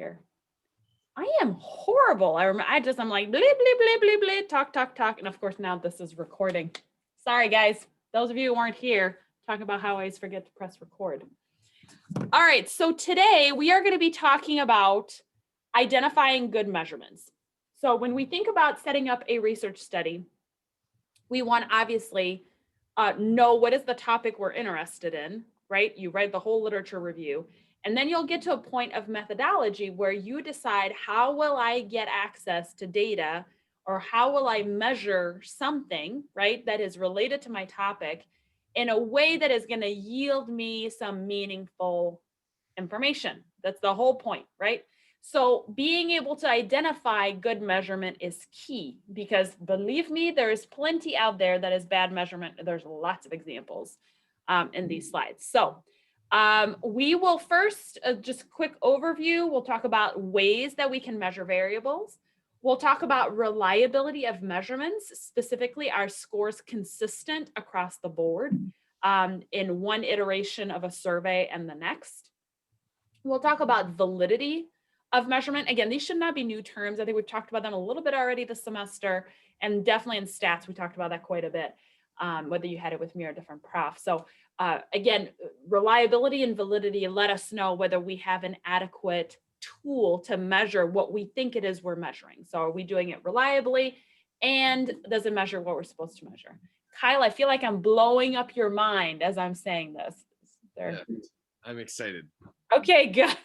here. I am horrible. I'm like, bleep, bleep, bleep, bleep, bleep, talk, talk, talk. And of course, now this is recording. Sorry, guys. Those of you who weren't here, talking about how I always forget to press record. All right, so today we are going to be talking about identifying good measurements. So when we think about setting up a research study, we want to obviously know what is the topic we're interested in, right? You read the whole literature review, and then you'll get to a point of methodology where you decide, how will I get access to data, or how will I measure something, right, that is related to my topic in a way that is going to yield me some meaningful information. That's the whole point, right? So being able to identify good measurement is key, because believe me, there is plenty out there that is bad measurement. There's lots of examples in these slides. So we will first, just quick overview, we'll talk about ways that we can measure variables. We'll talk about reliability of measurements, specifically, are scores consistent across the board in one iteration of a survey and the next. We'll talk about validity of measurement. Again, these should not be new terms. I think we've talked about them a little bit already this semester, and definitely in stats, we talked about that quite a bit, whether you had it with me or a different prof. So again, reliability and validity let us know whether we have an adequate tool to measure what we think it is we're measuring. So are we doing it reliably, and does it measure what we're supposed to measure? Kyle, I feel like I'm blowing up your mind as I'm saying this. Yeah, I'm excited. Okay, good.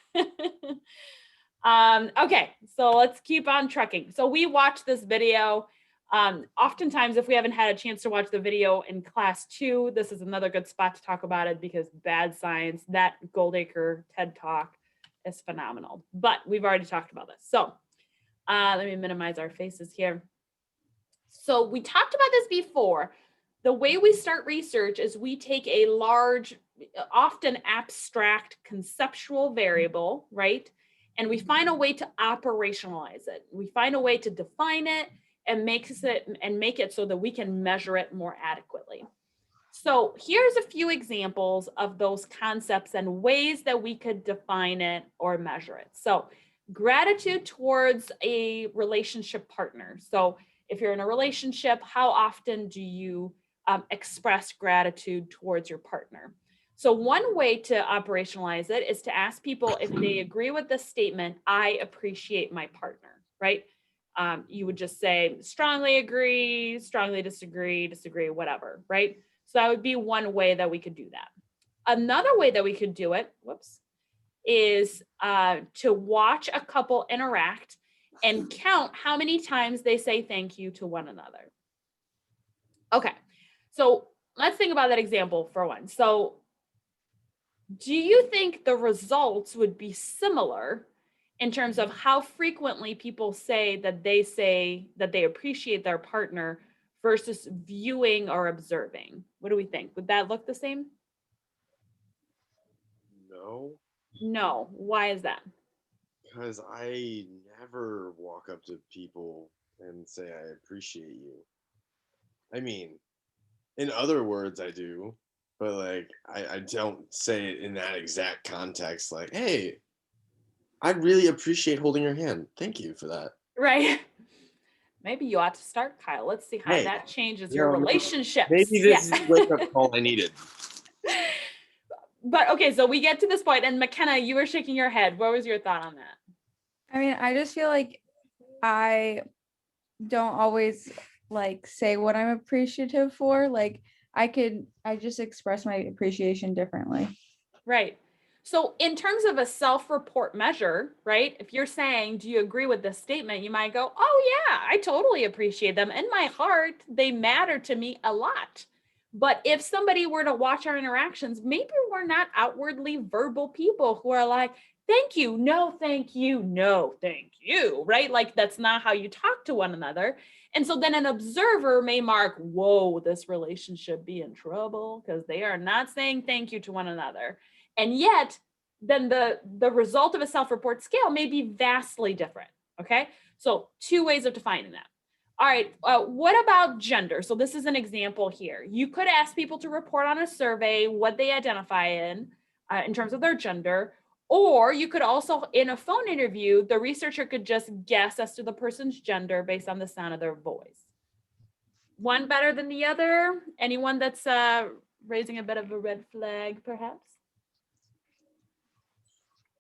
Okay, so let's keep on trucking. So we watched this video. Oftentimes, if we haven't had a chance to watch the video in class 2, this is another good spot to talk about it, because bad science, that Goldacre TED Talk is phenomenal. But we've already talked about this. So let me minimize our faces here. So we talked about this before. The way we start research is we take a large, often abstract conceptual variable, right? And we find a way to operationalize it. We find a way to define it and make it so that we can measure it more adequately. So here's a few examples of those concepts and ways that we could define it or measure it. So gratitude towards a relationship partner. So if you're in a relationship, how often do you express gratitude towards your partner? So one way to operationalize it is to ask people if they agree with the statement, I appreciate my partner, right? You would just say strongly agree, strongly disagree, disagree, whatever, right? So that would be one way that we could do that. Another way that we could do it, is to watch a couple interact and count how many times they say thank you to one another. Okay, so let's think about that example for one. So do you think the results would be similar in terms of how frequently people say that they appreciate their partner versus viewing or observing? What do we think? Would that look the same? No. Why is that? Because I never walk up to people and say I appreciate you. I mean, in other words, I do, but like I don't say it in that exact context. Like, hey, I really appreciate holding your hand. Thank you for that. Right. Maybe you ought to start, Kyle. Let's see how that changes your relationships. Maybe this is the wake-up call I needed. But okay, so we get to this point, and McKenna, you were shaking your head. What was your thought on that? I mean, I just feel like I don't always like say what I'm appreciative for. Like I just express my appreciation differently. Right. So in terms of a self-report measure, right? If you're saying, do you agree with this statement? You might go, oh yeah, I totally appreciate them. In my heart, they matter to me a lot. But if somebody were to watch our interactions, maybe we're not outwardly verbal people who are like, thank you, no, thank you, no, thank you, right? Like that's not how you talk to one another. And so then an observer may mark, whoa, this relationship be in trouble because they are not saying thank you to one another. And yet, then the result of a self-report scale may be vastly different, okay? So 2 ways of defining that. All right, what about gender? So this is an example here. You could ask people to report on a survey what they identify in terms of their gender, Or you could also, in a phone interview, the researcher could just guess as to the person's gender based on the sound of their voice. One better than the other? Anyone that's raising a bit of a red flag, perhaps?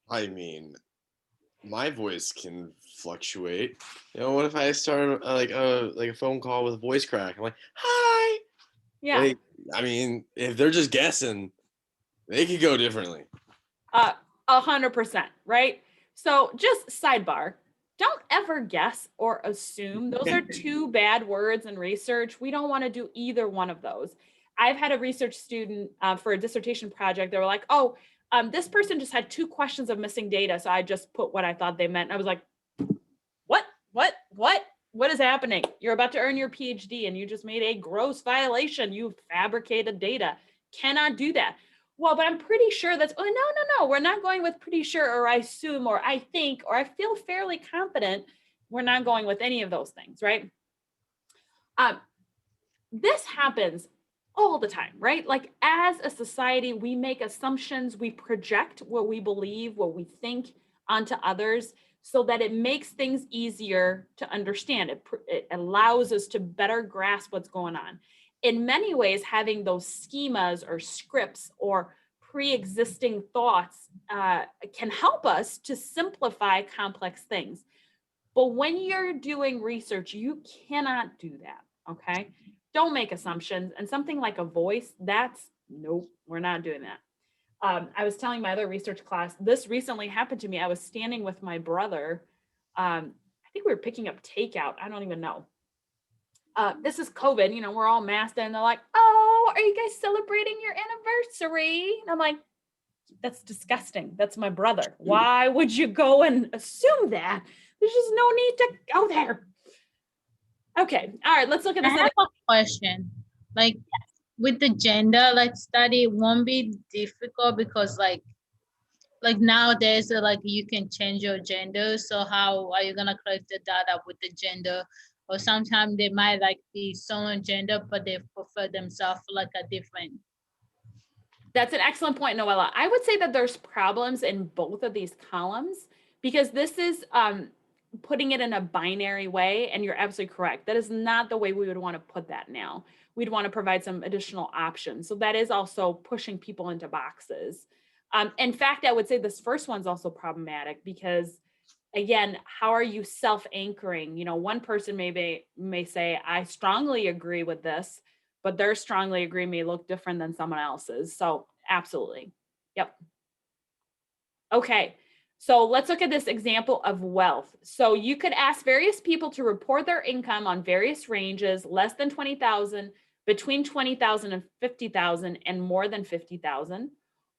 I mean, my voice can fluctuate. You know, what if I start like a phone call with a voice crack? I'm like, hi. Yeah. Like, I mean, if they're just guessing, they could go differently. 100%, right? So just sidebar, don't ever guess or assume. Those are two bad words in research. We don't want to do either one of those. I've had a research student for a dissertation project. They were like, oh, this person just had 2 questions of missing data. So I just put what I thought they meant. I was like, what is happening? You're about to earn your PhD and you just made a gross violation. You fabricated data. Cannot do that. Well, but I'm pretty sure that's, oh, no. We're not going with pretty sure, or I assume, or I think, or I feel fairly confident. We're not going with any of those things, right? This happens all the time, right? Like as a society, we make assumptions, we project what we believe, what we think onto others so that it makes things easier to understand. It allows us to better grasp what's going on. In many ways, having those schemas or scripts or pre-existing thoughts can help us to simplify complex things. But when you're doing research, you cannot do that, okay? Don't make assumptions. And something like a voice, that's nope, we're not doing that. I was telling my other research class, this recently happened to me. I was standing with my brother. I think we were picking up takeout. I don't even know. This is COVID, you know, we're all masked and they're like, oh, are you guys celebrating your anniversary? And I'm like, that's disgusting. That's my brother. Why would you go and assume that? There's just no need to go there. Okay. All right. Let's look at I this. have a question. Like with the gender like study, it won't be difficult because like nowadays like you can change your gender. So how are you gonna collect the data with the gender? Or sometimes they might like be someone gender, but they prefer themselves like a different. That's an excellent point, Noella. I would say that there's problems in both of these columns because this is putting it in a binary way, and you're absolutely correct. That is not the way we would want to put that now. We'd want to provide some additional options. So that is also pushing people into boxes. In fact, I would say this first one's also problematic because, again, how are you self-anchoring? You know, one person may say, I strongly agree with this, but their strongly agree may look different than someone else's. So absolutely. Yep. Okay. So let's look at this example of wealth. So you could ask various people to report their income on various ranges, less than 20,000, between 20,000 and 50,000, and more than 50,000.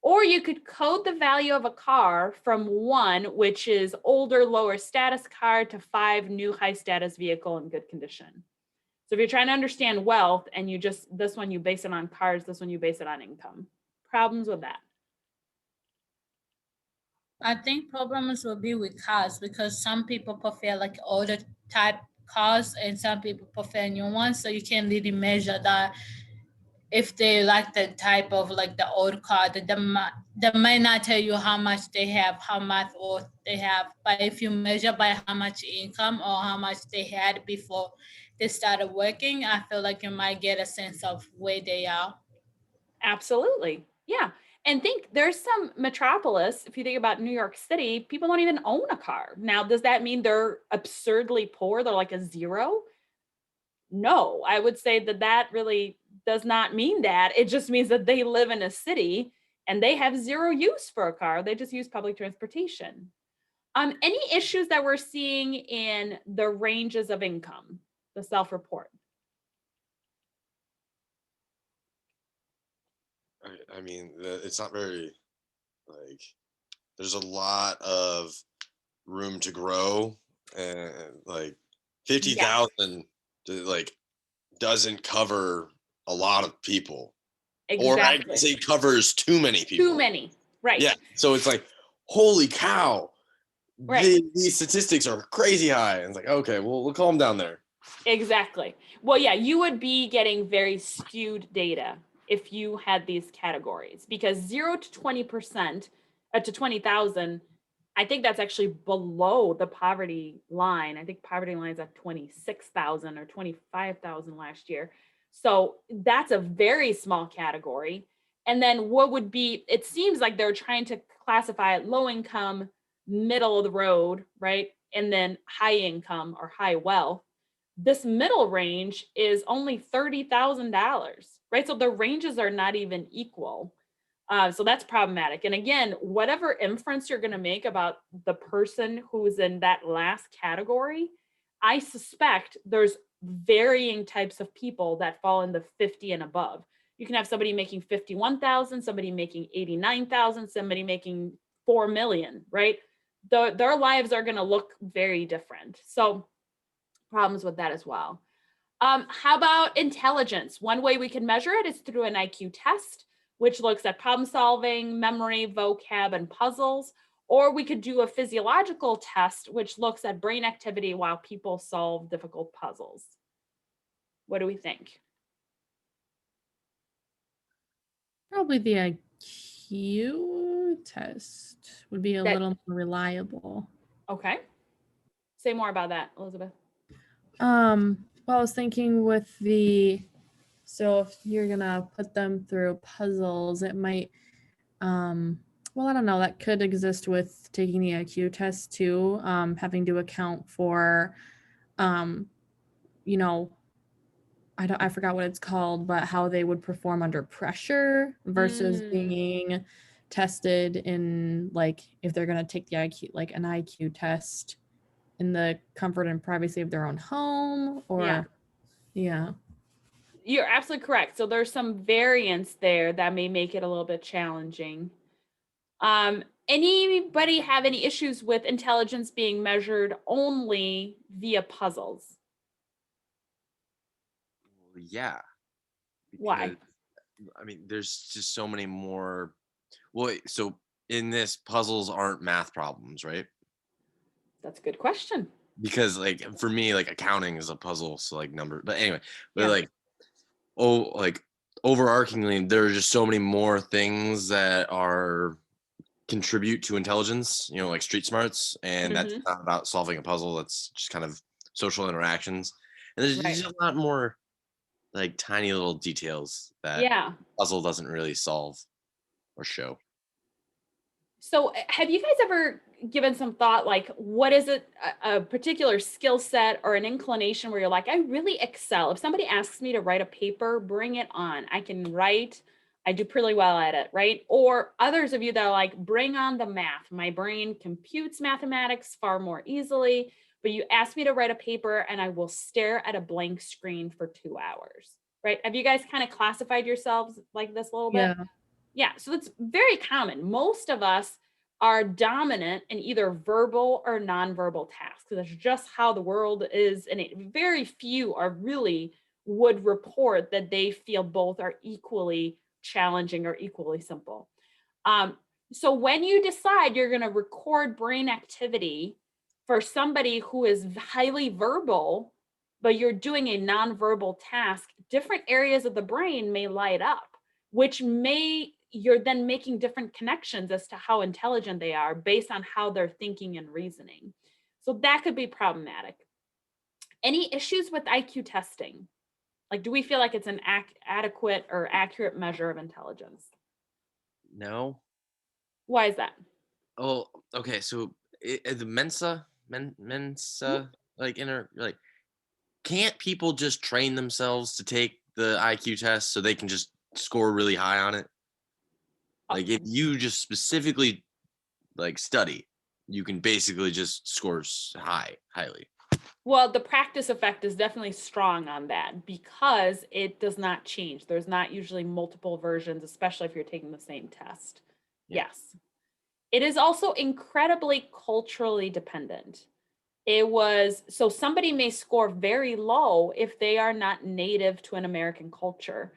Or you could code the value of a car from 1, which is older, lower status car, to 5, new high status vehicle in good condition. So if you're trying to understand wealth and you just, this one you base it on cars, this one you base it on income. Problems with that? I think problems will be with cars because some people prefer like older type cars and some people prefer new ones. So you can't really measure that if they like the type of like the old car, they might not tell you how much they have, how much worth they have. But if you measure by how much income or how much they had before they started working, I feel like you might get a sense of where they are. Absolutely. Yeah. And think there's some metropolis, if you think about New York City, people don't even own a car. Now, does that mean they're absurdly poor? They're like a zero? No, I would say that that really does not mean that. It just means that they live in a city and they have zero use for a car. They just use public transportation. Any issues that we're seeing in the ranges of income, the self-report? I mean, it's not very, like, there's a lot of room to grow, and like 50,000 like doesn't cover a lot of people. Or I Exactly. say covers too many people. Too many, right? Yeah. So it's like, holy cow. Right. These statistics are crazy high. And it's like, okay, well, we'll calm down there. Exactly. Well, yeah, you would be getting very skewed data if you had these categories because 0 to 20% to 20,000. I think that's actually below the poverty line. I think poverty line is at 26,000 or 25,000 last year. So that's a very small category. And then what would be, it seems like they're trying to classify it low income, middle of the road, right? And then high income or high wealth. This middle range is only $30,000, right? So the ranges are not even equal. So that's problematic. And again, whatever inference you're going to make about the person who's in that last category, I suspect there's varying types of people that fall in the 50 and above. You can have somebody making 51,000, somebody making 89,000, somebody making 4 million, right? Their lives are going to look very different. So problems with that as well. How about intelligence? One way we can measure it is through an IQ test, which looks at problem solving, memory, vocab, and puzzles. Or we could do a physiological test, which looks at brain activity while people solve difficult puzzles. What do we think? Probably the IQ test would be a That- little more reliable. Okay. Say more about that, Elizabeth. Well, I was thinking with so if you're gonna put them through puzzles, it might, well, I don't know, that could exist with taking the IQ test too, having to account for, you know, I forgot what it's called, but how they would perform under pressure versus being tested in, like, if they're gonna take the IQ, like an IQ test in the comfort and privacy of their own home, or yeah. You're absolutely correct. So there's some variance there that may make it a little bit challenging. Anybody have any issues with intelligence being measured only via puzzles? Yeah. Why? because, I mean, there's just so many more. Well, so in this, puzzles aren't math problems, right? That's a good question. Because like for me, like accounting is a puzzle, so like number. But anyway, but Yeah. like overarchingly, there are just so many more things that are contribute to intelligence. You know, like street smarts, and that's not about solving a puzzle. That's just kind of social interactions, and there's Right. just a lot more like tiny little details that Yeah. puzzle doesn't really solve or show. So have you guys ever given some thought, like, what is it, a particular skill set or an inclination where you're like, I really excel. If somebody asks me to write a paper, bring it on. I can write. I do pretty well at it, right? Or others of you that are like, bring on the math. My brain computes mathematics far more easily, but you ask me to write a paper and I will stare at a blank screen for 2 hours, right? Have you guys kind of classified yourselves like this a little bit? Yeah. Yeah, so it's very common. Most of us are dominant in either verbal or nonverbal tasks. That's just how the world is, and very few are really would report that they feel both are equally challenging or equally simple. So when you decide you're going to record brain activity for somebody who is highly verbal, but you're doing a nonverbal task, different areas of the brain may light up, which you're then making different connections as to how intelligent they are based on how they're thinking and reasoning. So that could be problematic. Any issues with IQ testing? Like, do we feel like it's an adequate or accurate measure of intelligence? No. Why is that? Oh, okay. So the Mensa, can't people just train themselves to take the IQ test so they can just score really high on it? Like if you just specifically like study, you can basically just score highly. Well, the practice effect is definitely strong on that because it does not change. There's not usually multiple versions, especially if you're taking the same test. Yeah. Yes. It is also incredibly culturally dependent. So somebody may score very low if they are not native to an American culture.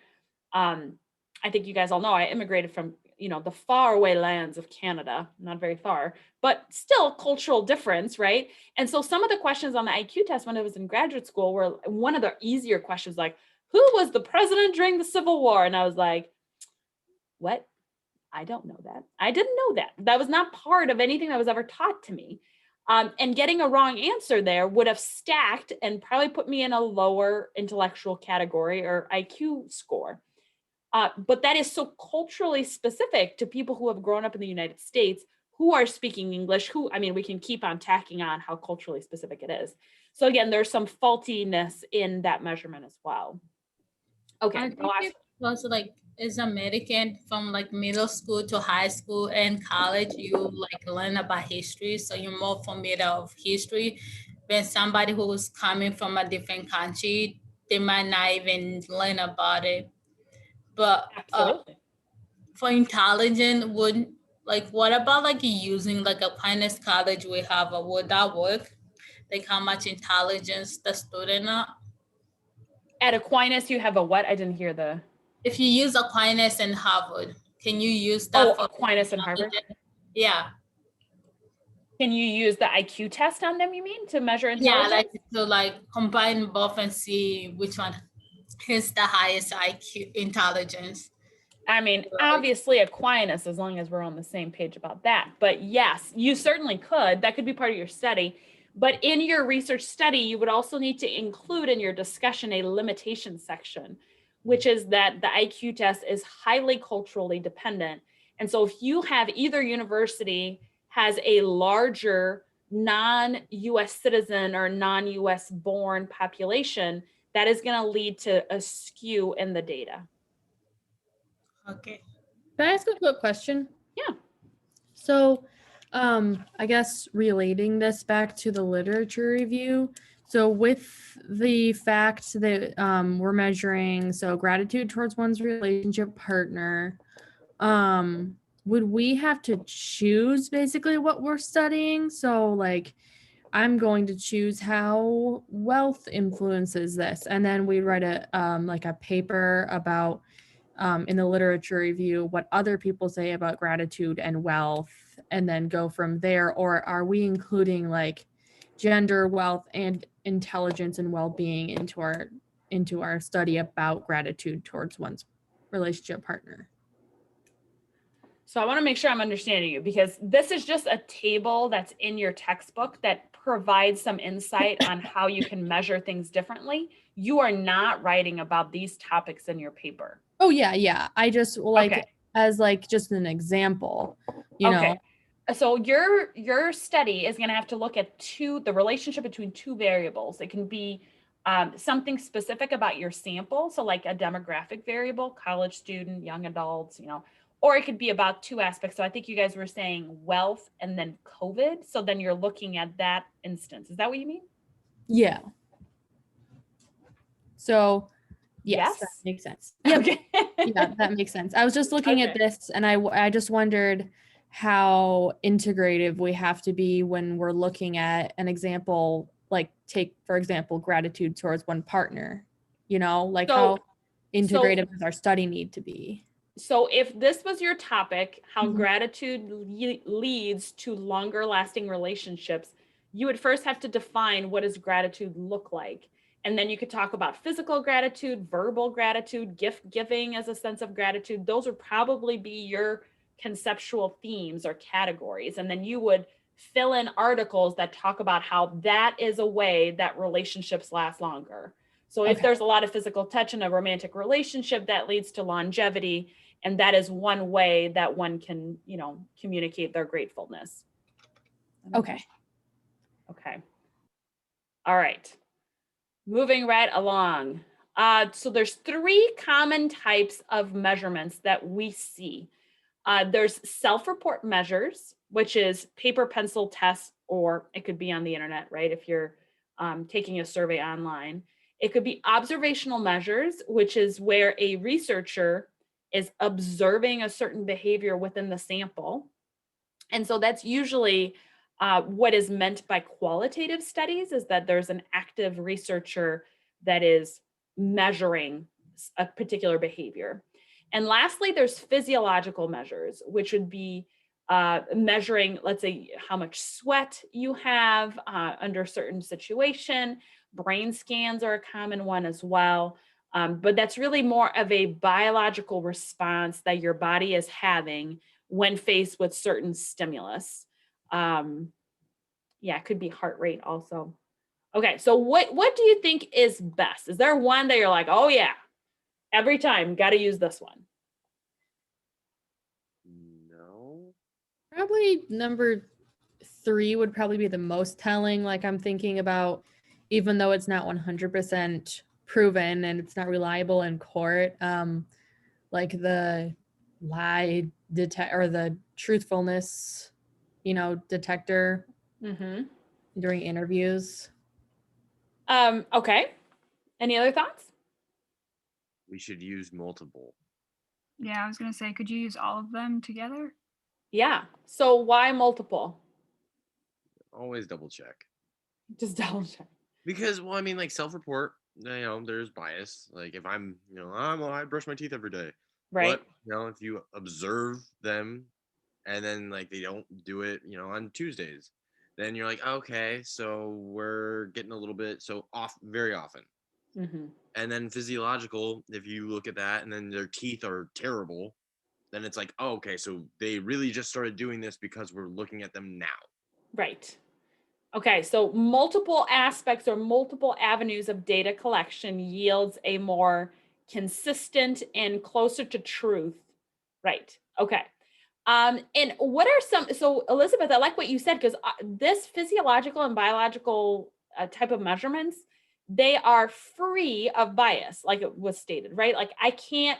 I think you guys all know I immigrated from, the faraway lands of Canada, not very far, but still cultural difference, right? And so some of the questions on the IQ test when I was in graduate school were one of the easier questions, like, who was the president during the Civil War? And I was like, what? I don't know that. I didn't know that. That was not part of anything that was ever taught to me. And getting a wrong answer there would have stacked and probably put me in a lower intellectual category or IQ score. But that is so culturally specific to people who have grown up in the United States who are speaking English, who, I mean, we can keep on tacking on how culturally specific it is. So again, there's some faultiness in that measurement as well. Okay. I think it was like as American from like middle school to high school and college, you like learn about history. So you're more familiar of history. When somebody who is coming from a different country, they might not even learn about it. But Absolutely. for intelligent, what about like using like Aquinas College we have, would that work? Like how much intelligence the student are? At Aquinas, you have a what? I didn't hear the. If you use Aquinas and Harvard, can you use that? Oh, Aquinas and Harvard. Yeah. Can you use the IQ test on them, you mean, to measure Yeah, intelligence? like to like combine both and see which one is the highest IQ intelligence. I mean, obviously Aquinas, as long as we're on the same page about that. But yes, you certainly could. That could be part of your study. But in your research study, you would also need to include in your discussion a limitation section, which is that the IQ test is highly culturally dependent. And so if you have either university has a larger non-US citizen or non-US born population, that is going to lead to a skew in the data. Okay. Can I ask a quick question? Yeah. So, I guess relating this back to the literature review. So, with the fact that we're measuring gratitude towards one's relationship partner, would we have to choose basically what we're studying? So, like, I'm going to choose how wealth influences this, and then we write a paper about in the literature review what other people say about gratitude and wealth, and then go from there? Or are we including like gender, wealth, and intelligence and well-being into our study about gratitude towards one's relationship partner? So I want to make sure I'm understanding you, because this is just a table that's in your textbook that provides some insight on how you can measure things differently. You are not writing about these topics in your paper. Oh yeah. I just as like just an example, you know. So your study is going to have to look at the relationship between two variables. It can be something specific about your sample, so like a demographic variable, college student, young adults, or it could be about two aspects. So I think you guys were saying wealth and then COVID. So then you're looking at that instance. Is that what you mean? Yeah. So yes, that Yes? makes sense. Yep. Okay. Yeah, that makes sense. I was just looking at this, and I just wondered how integrative we have to be when we're looking at an example, like take, for example, gratitude towards one partner, like how integrative does our study need to be? So if this was your topic, how gratitude leads to longer lasting relationships, you would first have to define what does gratitude look like. And then you could talk about physical gratitude, verbal gratitude, gift giving as a sense of gratitude. Those would probably be your conceptual themes or categories. And then you would fill in articles that talk about how that is a way that relationships last longer. So if there's a lot of physical touch in a romantic relationship, that leads to longevity. And that is one way that one can, communicate their gratefulness. Okay. All right. Moving right along. So there's 3 common types of measurements that we see. There's self-report measures, which is paper, pencil tests, or it could be on the internet, right? If you're taking a survey online. It could be observational measures, which is where a researcher is observing a certain behavior within the sample. And so that's usually what is meant by qualitative studies, is that there's an active researcher that is measuring a particular behavior. And lastly, there's physiological measures, which would be measuring, let's say, how much sweat you have under a certain situation. Brain scans are a common one as well. But that's really more of a biological response that your body is having when faced with certain stimulus. Yeah, it could be heart rate also. Okay, so what do you think is best? Is there one that you're like, oh yeah, every time got to use this one? No. Probably number 3 would probably be the most telling. Like I'm thinking about, even though it's not 100% proven and it's not reliable in court, like the lie detect or the truthfulness, detector Mm-hmm. during interviews. Okay. Any other thoughts? We should use multiple. Yeah, I was gonna say, could you use all of them together? Yeah. So why multiple? Always double check. Just double check. Because, well, I mean, like self-report, there's bias. Like if I brush my teeth every day. Right. But, if you observe them and then like they don't do it, on Tuesdays, then you're like, okay, so we're getting a little bit so off very often. Mm-hmm. And then physiological, if you look at that and then their teeth are terrible, then it's like, oh, okay, so they really just started doing this because we're looking at them now. Right. Okay, so multiple aspects or multiple avenues of data collection yields a more consistent and closer to truth. Right. Okay. And what are so Elizabeth, I like what you said, because this physiological and biological type of measurements, they are free of bias, like it was stated, right? Like I can't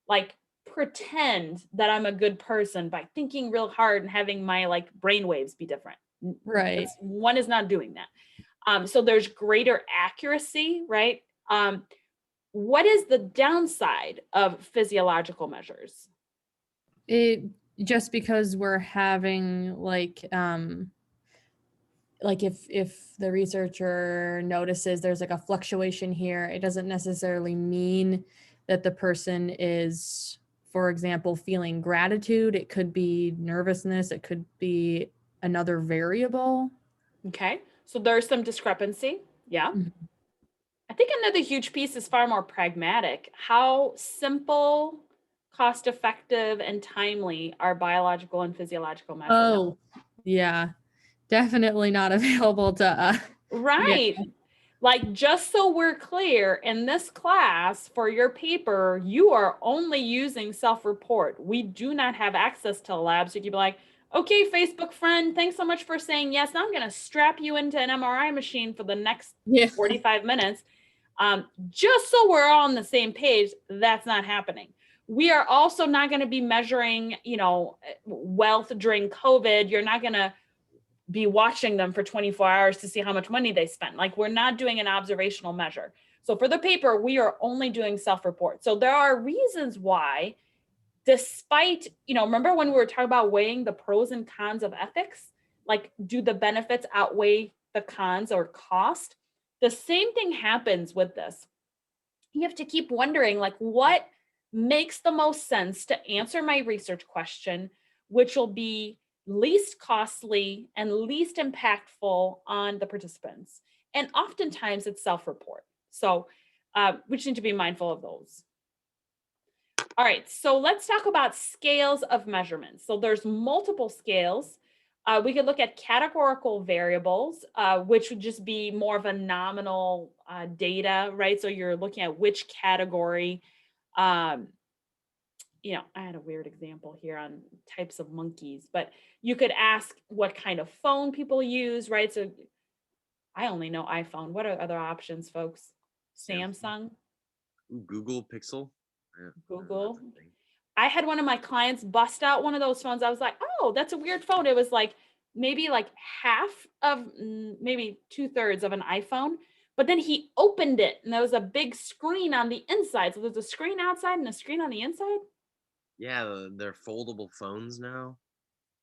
like pretend that I'm a good person by thinking real hard and having my like brain waves be different. Right. One is not doing that. So there's greater accuracy, right? What is the downside of physiological measures? It just because we're having like if the researcher notices there's like a fluctuation here, it doesn't necessarily mean that the person is, for example, feeling gratitude. It could be nervousness, it could be another variable. Okay, so there's some discrepancy. Yeah. Mhm. I think another huge piece is far more pragmatic. How simple, cost effective, and timely are biological and physiological measures? Oh, yeah, definitely not available to Right. Like, just so we're clear, in this class for your paper, you are only using self-report. We do not have access to a lab. So you can be like, okay, Facebook friend, thanks so much for saying yes. Now I'm going to strap you into an MRI machine for the next yeah. 45 minutes. Just so we're all on the same page, that's not happening. We are also not going to be measuring, wealth during COVID. You're not going to be watching them for 24 hours to see how much money they spent. Like we're not doing an observational measure. So for the paper, we are only doing self-report. So there are reasons why, despite, remember when we were talking about weighing the pros and cons of ethics? Like, do the benefits outweigh the cons or cost? The same thing happens with this. You have to keep wondering, like, what makes the most sense to answer my research question, which will be least costly and least impactful on the participants. And oftentimes it's self-report. So we just need to be mindful of those. All right, so let's talk about scales of measurements. So there's multiple scales. We could look at categorical variables, which would just be more of a nominal data, right? So you're looking at which category. I had a weird example here on types of monkeys, but you could ask what kind of phone people use, right? So I only know iPhone. What are other options, folks? Samsung, Ooh, Google Pixel. Yeah, Google. that's a thing. I had one of my clients bust out one of those phones. I was like, oh, that's a weird phone. It was like maybe like half of maybe 2/3 of an iPhone. But then he opened it and there was a big screen on the inside. So there's a screen outside and a screen on the inside. Yeah, they're foldable phones now.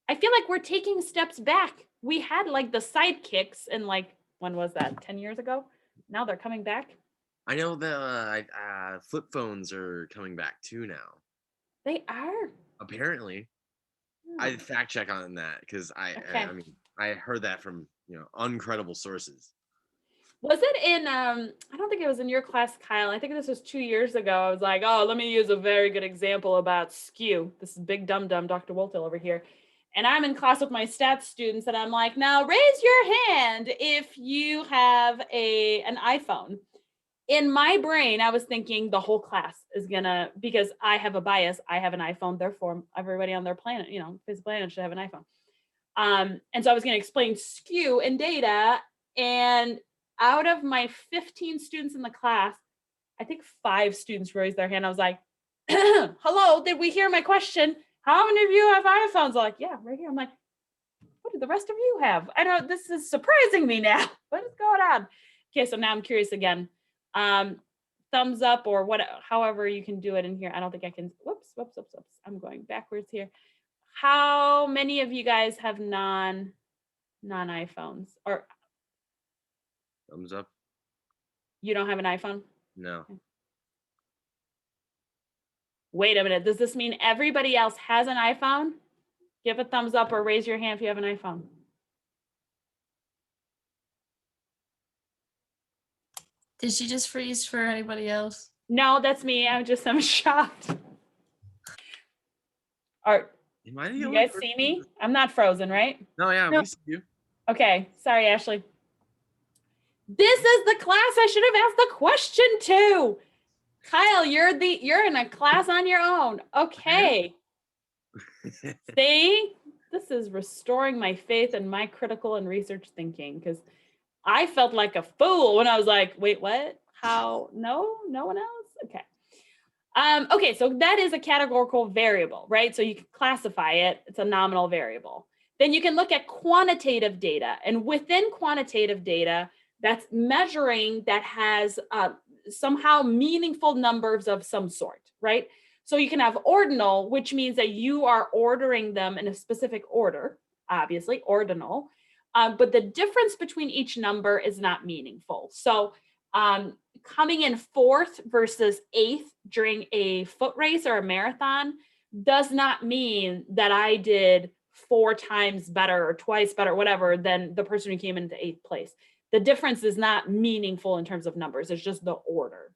I feel like we're taking steps back. We had like the sidekicks and like, when was that? 10 years ago? Now they're coming back. I know the flip phones are coming back too now. They are. Apparently, I fact check on that because Okay. I heard that from uncredible sources. Was it in, I don't think it was in your class, Kyle. I think this was 2 years ago. I was like, oh, let me use a very good example about skew. This is big dumb Dr. Woltel over here. And I'm in class with my stats students and I'm like, now raise your hand if you have an iPhone. In my brain, I was thinking the whole class is gonna, because I have a bias, I have an iPhone, therefore everybody on their planet, face the planet should have an iPhone. And so I was gonna explain skew and data, and out of my 15 students in the class, I think 5 students raised their hand. I was like, hello, did we hear my question? How many of you have iPhones? They're like, yeah, right here. I'm like, what do the rest of you have? I don't, this is surprising me now. What is going on? Okay, so now I'm curious again. Thumbs up or what, however you can do it in here. I don't think I can, whoops. I'm going backwards here. How many of you guys have non-iPhones, or Thumbs up. you don't have an iPhone? No. Wait a minute. Does this mean everybody else has an iPhone? Give a thumbs up or raise your hand if you have an iPhone. Did she just freeze for anybody else? No, that's me. I'm shocked. Are Am I the you only guys person see who- me? I'm not frozen, right? No, yeah, No. we see you. Okay. Sorry, Ashley. This is the class I should have asked the question to. Kyle, you're in a class on your own. Okay. See, this is restoring my faith in my critical and research thinking, because I felt like a fool when I was like, wait, what? How? No one else? Okay. Okay, so that is a categorical variable, right? So you can classify it. It's a nominal variable. Then you can look at quantitative data. And within quantitative data, that's measuring that has somehow meaningful numbers of some sort, right? So you can have ordinal, which means that you are ordering them in a specific order, obviously, ordinal. But the difference between each number is not meaningful. So coming in 4th versus 8th during a foot race or a marathon does not mean that I did 4 times better or twice better, whatever, than the person who came into 8th place. The difference is not meaningful in terms of numbers. It's just the order.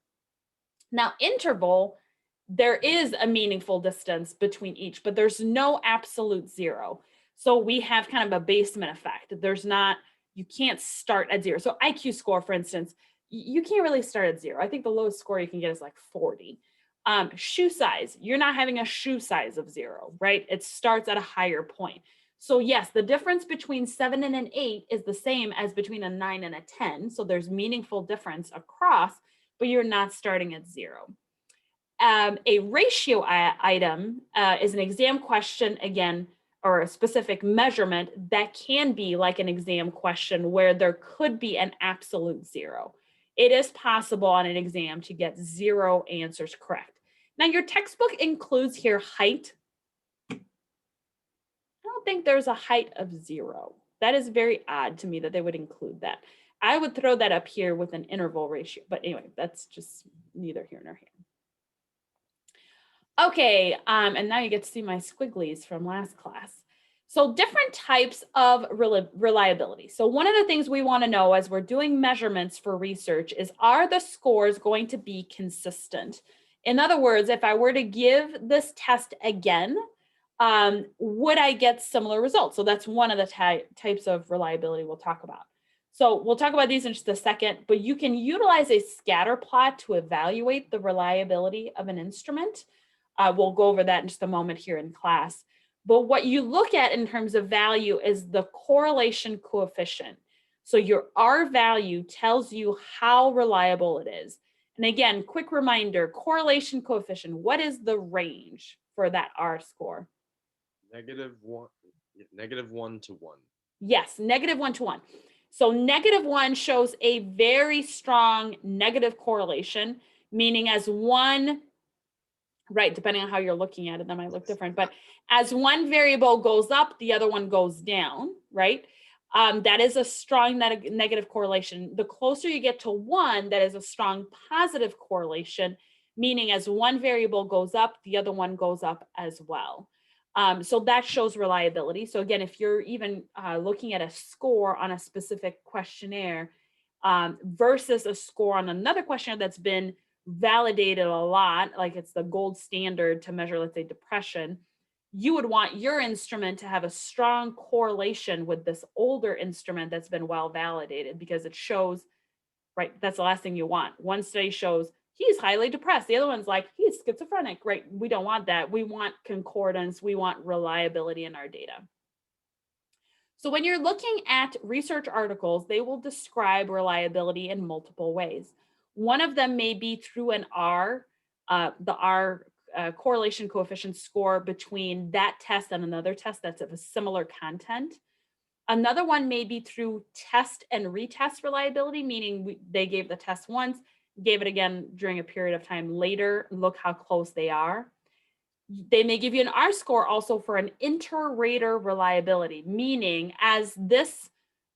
Now, interval, there is a meaningful distance between each, but there's no absolute 0. So we have kind of a basement effect. You can't start at 0. So IQ score, for instance, you can't really start at 0. I think the lowest score you can get is like 40. Shoe size, you're not having a shoe size of 0, right? It starts at a higher point. So yes, the difference between 7 and an 8 is the same as between a 9 and a 10. So there's meaningful difference across, but you're not starting at 0. A ratio item is an exam question, again, or a specific measurement that can be like an exam question where there could be an absolute 0. It is possible on an exam to get 0 answers correct. Now, your textbook includes here height. I don't think there's a height of 0. That is very odd to me that they would include that. I would throw that up here with an interval ratio, but anyway, that's just neither here nor here. Okay, and now you get to see my squigglies from last class. So different types of reliability. So one of the things we want to know as we're doing measurements for research is, are the scores going to be consistent? In other words, if I were to give this test again, would I get similar results? So that's one of the types of reliability we'll talk about. So we'll talk about these in just a second, but you can utilize a scatter plot to evaluate the reliability of an instrument. We'll go over that in just a moment here in class. But what you look at in terms of value is the correlation coefficient. So your R value tells you how reliable it is. And again, quick reminder, correlation coefficient, what is the range for that R score? -1 to 1. Yes, -1 to 1. So -1 shows a very strong negative correlation, meaning as one, right, depending on how you're looking at it, that might look different, but as one variable goes up, the other one goes down, right? That is a strong negative correlation. The closer you get to 1, that is a strong positive correlation, meaning as one variable goes up, the other one goes up as well. So that shows reliability. So again, if you're even looking at a score on a specific questionnaire, versus a score on another questionnaire that's been validated a lot, like it's the gold standard to measure, let's say, depression. You would want your instrument to have a strong correlation with this older instrument that's been well validated, because it shows, right? That's the last thing you want. One study shows he's highly depressed. The other one's like, he's schizophrenic, right? We don't want that. We want concordance. We want reliability in our data. So when you're looking at research articles, they will describe reliability in multiple ways. One of them may be through an R, the R correlation coefficient score between that test and another test that's of a similar content. Another one may be through test and retest reliability, meaning they gave the test once, gave it again during a period of time later, look how close they are. They may give you an R score also for an inter-rater reliability, meaning as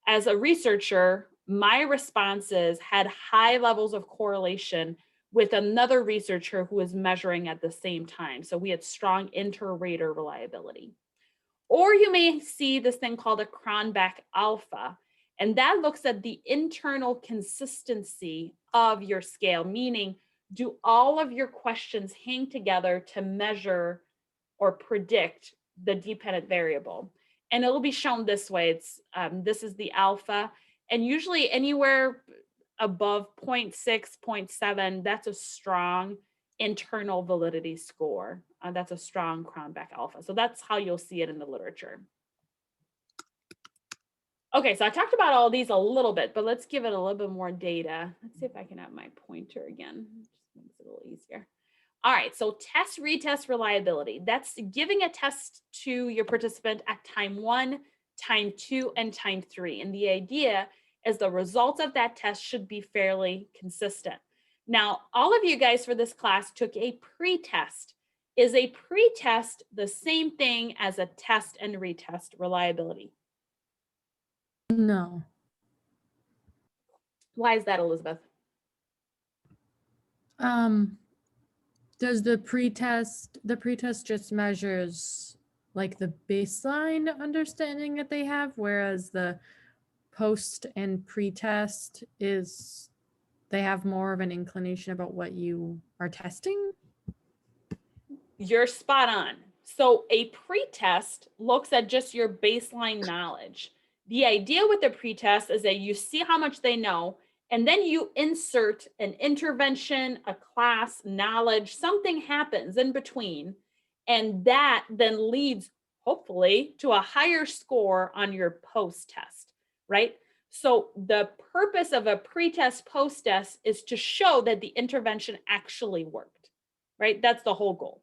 a researcher, my responses had high levels of correlation with another researcher who was measuring at the same time. So we had strong inter-rater reliability. Or you may see this thing called a Cronbach alpha, and that looks at the internal consistency of your scale, meaning do all of your questions hang together to measure or predict the dependent variable? And it will be shown this way. It's this is the alpha, and usually anywhere above 0.6, 0.7, that's a strong internal validity score. That's a strong Cronbach alpha. So that's how you'll see it in the literature. Okay, so I talked about all these a little bit, but let's give it a little bit more data. Let's see if I can have my pointer again. Just makes it a little easier. All right, so test retest reliability. That's giving a test to your participant at time 1, time 2, and time 3. And the idea is the results of that test should be fairly consistent. Now, all of you guys for this class took a pretest. Is a pretest the same thing as a test and retest reliability? No. Why is that, Elizabeth? Does the pretest just measures like the baseline understanding that they have, whereas the post and pretest is they have more of an inclination about what you are testing? You're spot on. So a pretest looks at just your baseline knowledge. The idea with the pretest is that you see how much they know, and then you insert an intervention, a class, knowledge, something happens in between, and that then leads, hopefully, to a higher score on your post-test, right? So the purpose of a pretest post-test is to show that the intervention actually worked, right? That's the whole goal.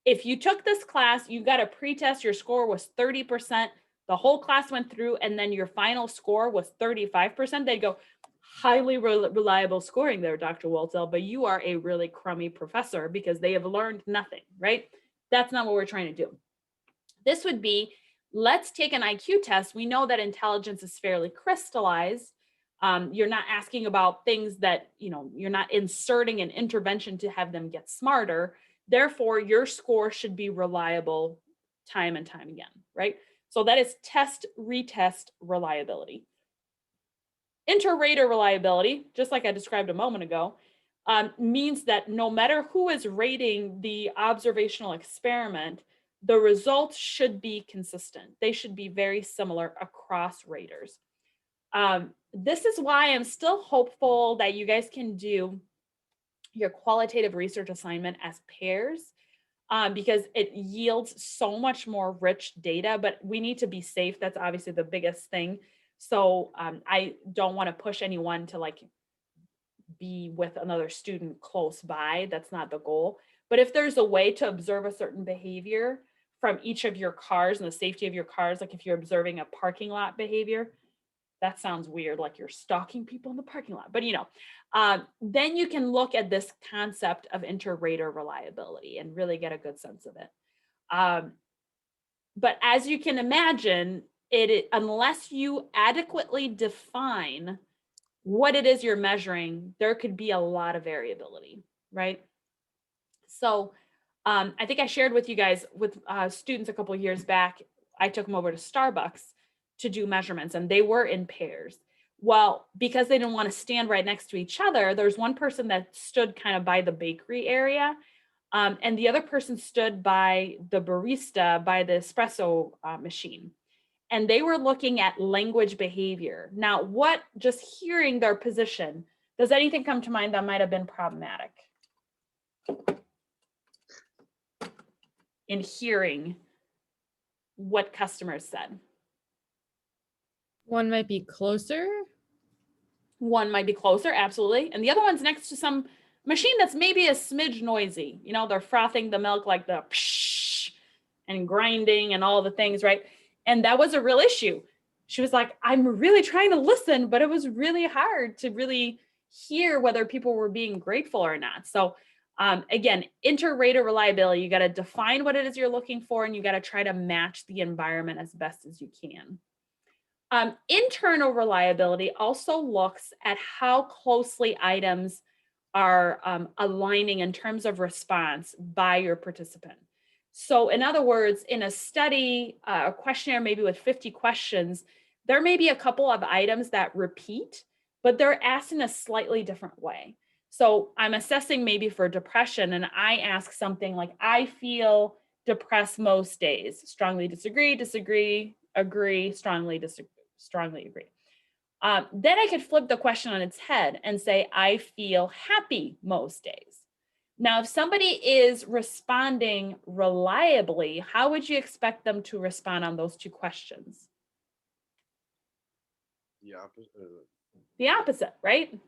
If you took this class, you got a pretest, your score was 30%, the whole class went through, and then your final score was 35%, they'd go, highly reliable scoring there, Dr. Waltzel, but you are a really crummy professor because they have learned nothing, right? That's not what we're trying to do. This would be, let's take an IQ test. We know that intelligence is fairly crystallized. You're not asking about things that, you're not inserting an intervention to have them get smarter. Therefore, your score should be reliable time and time again, right? So that is test, retest reliability. Inter-rater reliability, just like I described a moment ago, means that no matter who is rating the observational experiment, the results should be consistent. They should be very similar across raters. This is why I'm still hopeful that you guys can do your qualitative research assignment as pairs, because it yields so much more rich data, but we need to be safe. That's obviously the biggest thing. So I don't want to push anyone to be with another student close by. That's not the goal. But if there's a way to observe a certain behavior from each of your cars and the safety of your cars, like if you're observing a parking lot behavior, that sounds weird, like you're stalking people in the parking lot, but then you can look at this concept of inter-rater reliability and really get a good sense of it. But as you can imagine, unless you adequately define what it is you're measuring, there could be a lot of variability, right? So I think I shared with you guys with students a couple of years back, I took them over to Starbucks to do measurements, and they were in pairs. Well, because they didn't want to stand right next to each other, there's one person that stood kind of by the bakery area, and the other person stood by the barista by the espresso machine. And they were looking at language behavior. Now, what, just hearing their position, does anything come to mind that might have been problematic in hearing what customers said? One might be closer. One might be closer, absolutely. And the other one's next to some machine that's maybe a smidge noisy. You know, they're frothing the milk like the psh and grinding and all the things, right? And that was a real issue. She was like, I'm really trying to listen, but it was really hard to really hear whether people were being grateful or not. So again, inter-rater reliability, you got to define what it is you're looking for, and you got to try to match the environment as best as you can. Internal reliability also looks at how closely items are aligning in terms of response by your participant. So in other words, in a study, a questionnaire maybe with 50 questions, there may be a couple of items that repeat, but they're asked in a slightly different way. So I'm assessing maybe for depression, and I ask something like, I feel depressed most days. Strongly disagree, disagree, agree, strongly disagree, strongly agree. Then I could flip the question on its head and say, I feel happy most days. Now, if somebody is responding reliably, how would you expect them to respond on those two questions? The opposite. The opposite, right?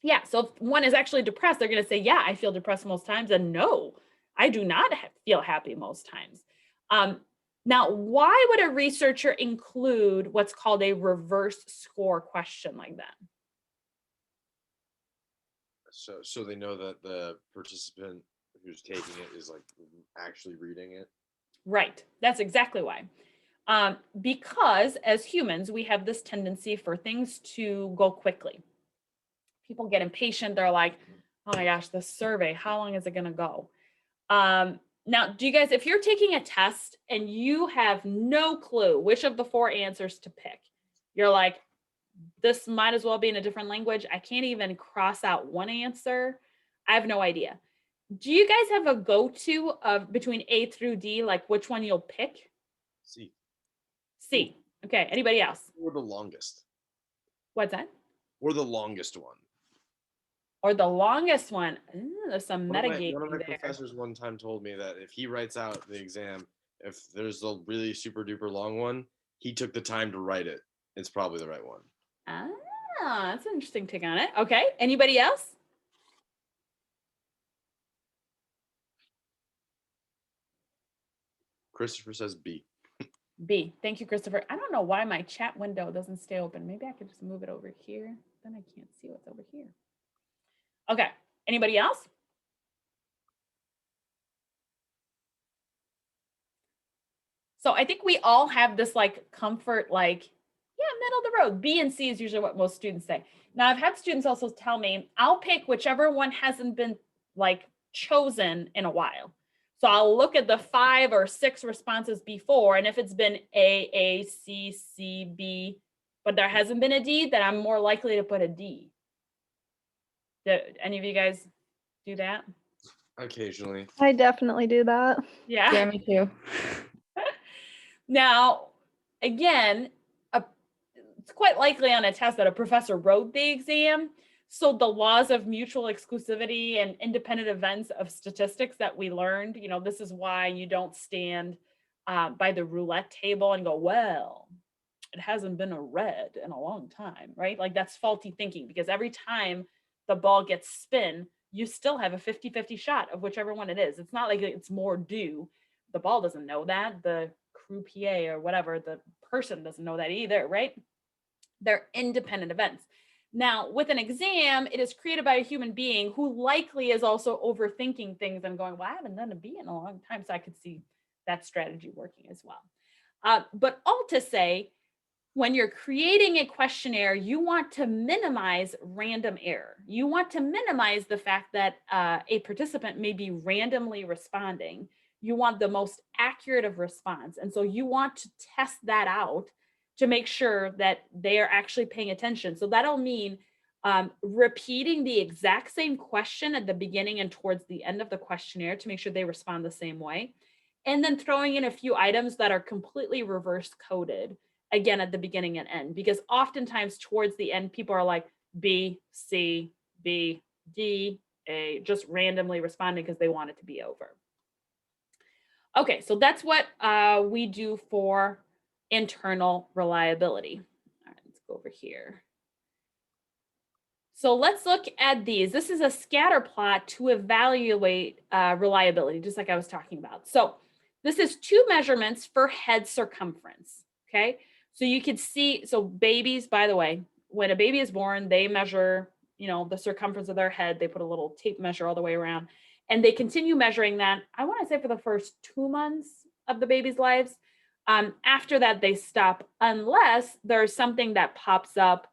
Yeah, so if one is actually depressed, they're going to say, yeah, I feel depressed most times, and no, I do not feel happy most times. Now, why would a researcher include what's called a reverse score question like that? So they know that the participant who's taking it is like actually reading it. Right, that's exactly why. Because as humans, we have this tendency for things to go quickly. People get impatient. They're like, oh my gosh, this survey, how long is it going to go? Now, do you guys, if you're taking a test and you have no clue which of the 4 answers to pick, you're like, this might as well be in a different language. I can't even cross out one answer. I have no idea. Do you guys have a go-to of between A through D, like which one you'll pick? C. C. Okay. Anybody else? Or the longest. What's that? Or the longest one. Or the longest one. Ooh, there's some One of metagaming my there. professors one time told me that if he writes out the exam, if there's a really super duper long one, he took the time to write it. It's probably the right one. Ah, that's an interesting take on it. Okay. Anybody else? Christopher says B. B. Thank you, Christopher. I don't know why my chat window doesn't stay open. Maybe I could just move it over here. Then I can't see what's over here. Okay. Anybody else? So I think we all have this like comfort, like, yeah, middle of the road. B and C is usually what most students say. Now I've had students also tell me, I'll pick whichever one hasn't been like chosen in a while. So I'll look at the 5 or 6 responses before, and if it's been A, C, C, B, but there hasn't been a D, then I'm more likely to put a D. Do any of you guys do that? Occasionally. I definitely do that. Yeah. Yeah, me too. Now, again, it's quite likely on a test that a professor wrote the exam. So the laws of mutual exclusivity and independent events of statistics that we learned, you know, this is why you don't stand by the roulette table and go, well, it hasn't been a red in a long time, right? Like that's faulty thinking, because every time the ball gets spin, you still have a 50-50 shot of whichever one it is. It's not like it's more due. The ball doesn't know that. The croupier or whatever, the person doesn't know that either, right? They're independent events. Now, with an exam, it is created by a human being who likely is also overthinking things and going, well, I haven't done a B in a long time, so I could see that strategy working as well. But all to say, when you're creating a questionnaire, you want to minimize random error. You want to minimize the fact that a participant may be randomly responding. You want the most accurate of response. And so you want to test that out to make sure that they are actually paying attention. So that'll mean repeating the exact same question at the beginning and towards the end of the questionnaire to make sure they respond the same way. And then throwing in a few items that are completely reverse coded again at the beginning and end, because oftentimes towards the end, people are like B, C, B, D, A, just randomly responding because they want it to be over. Okay, so that's what we do for internal reliability. All right, let's go over here. So let's look at these. This is a scatter plot to evaluate reliability, just like I was talking about. So this is 2 measurements for head circumference, okay? So you can see, so babies, by the way, when a baby is born, they measure, you know, the circumference of their head. They put a little tape measure all the way around, and they continue measuring that, I want to say, for the first 2 months of the baby's lives. After that, they stop unless there's something that pops up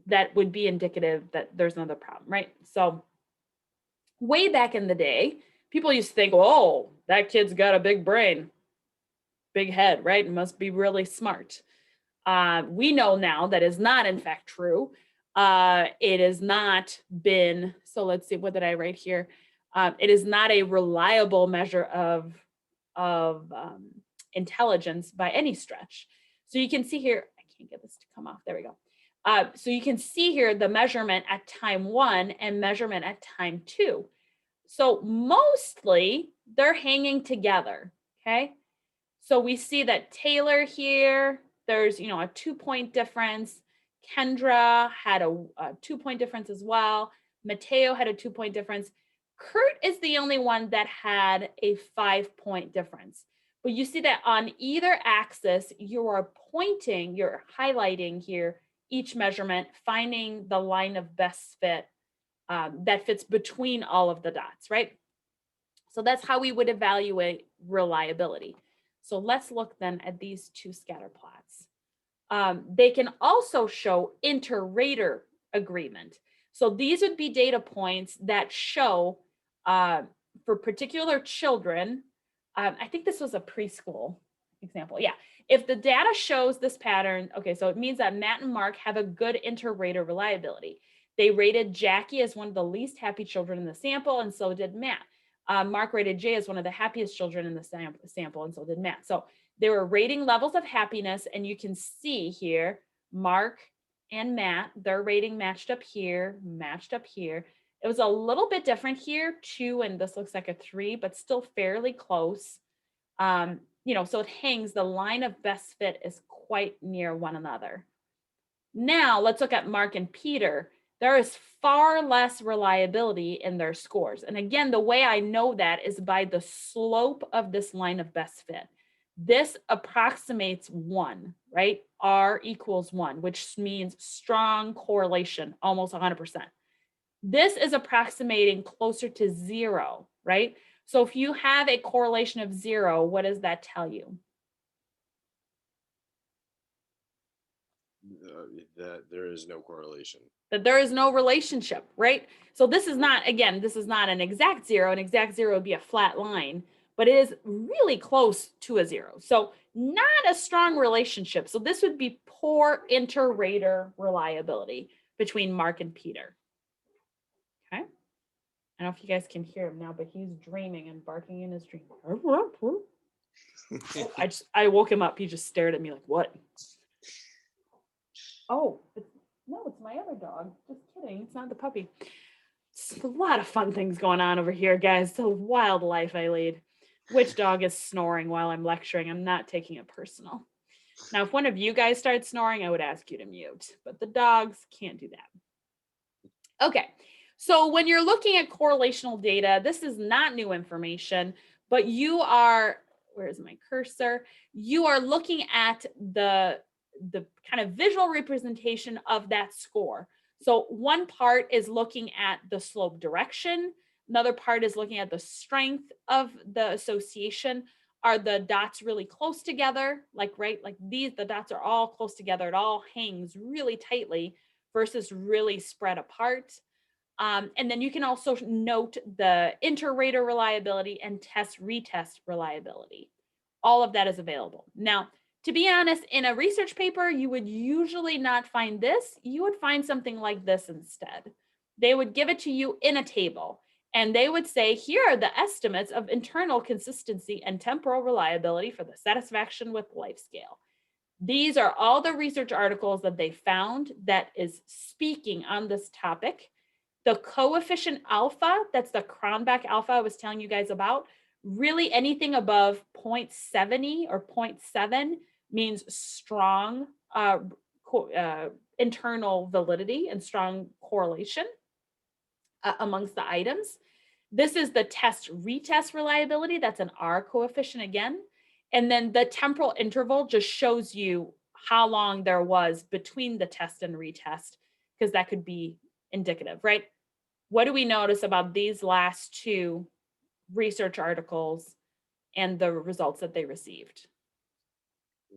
that would be indicative that there's another problem, right? So way back in the day, people used to think, oh, that kid's got a big brain, big head, right? It must be really smart. We know now that is not in fact true. It has not been, so let's see, what did I write here? It is not a reliable measure of intelligence by any stretch. So you can see here, I can't get this to come off, there we go. So you can see here the measurement at time 1 and measurement at time 2. So mostly they're hanging together, okay? So we see that Taylor here, there's, you know, a 2-point difference. Kendra had a 2-point difference as well. Mateo had a 2-point difference. Kurt is the only one that had a 5-point difference. But you see that on either axis, you are pointing, you're highlighting here each measurement, finding the line of best fit that fits between all of the dots, right? So that's how we would evaluate reliability. So let's look then at these 2 scatter plots. They can also show inter-rater agreement. So these would be data points that show for particular children, I think this was a preschool example. Yeah. If the data shows this pattern, okay, so it means that Matt and Mark have a good inter-rater reliability. They rated Jackie as one of the least happy children in the sample, and so did Matt. Mark rated Jay as one of the happiest children in the sample, and so did Matt. So there were rating levels of happiness, and you can see here, Mark and Matt, their rating matched up here, matched up here. It was a little bit different here, 2, and this looks like a 3, but still fairly close. You know, so it hangs, the line of best fit is quite near one another. Now let's look at Mark and Peter. There is far less reliability in their scores. And again, the way I know that is by the slope of this line of best fit. This approximates 1, right? R equals 1, which means strong correlation, almost 100%. This is approximating closer to 0, right? So if you have a correlation of 0, what does that tell you? That there is no correlation. That there is no relationship, right? So this is not, again, this is not an exact 0. An exact 0 would be a flat line, but it is really close to a 0. So not a strong relationship. So this would be poor inter-rater reliability between Mark and Peter. Okay. I don't know if you guys can hear him now, but he's dreaming and barking in his dream. I woke him up. He just stared at me like, what? Oh, no, it's my other dog. Just kidding. It's not the puppy. It's a lot of fun things going on over here, guys. It's a wild life I lead. Which dog is snoring while I'm lecturing? I'm not taking it personal. Now, if one of you guys started snoring, I would ask you to mute, but the dogs can't do that. Okay. So when you're looking at correlational data, this is not new information, but you are, where's my cursor? You are looking at the kind of visual representation of that score. So one part is looking at the slope direction. Another part is looking at the strength of the association. Are the dots really close together? Like, right, like these, the dots are all close together. It all hangs really tightly versus really spread apart. And then you can also note the inter-rater reliability and test-retest reliability. All of that is available. Now, To be honest, in a research paper, you would usually not find this. You would find something like this instead. They would give it to you in a table, and they would say, here are the estimates of internal consistency and temporal reliability for the satisfaction with life scale. These are all the research articles that they found that is speaking on this topic. The coefficient alpha, that's the Cronbach alpha I was telling you guys about, really anything above 0.70 or 0.7 means strong internal validity and strong correlation amongst the items. This is the test retest reliability. That's an R coefficient again. And then the temporal interval just shows you how long there was between the test and retest, because that could be indicative, right? What do we notice about these last two research articles and the results that they received?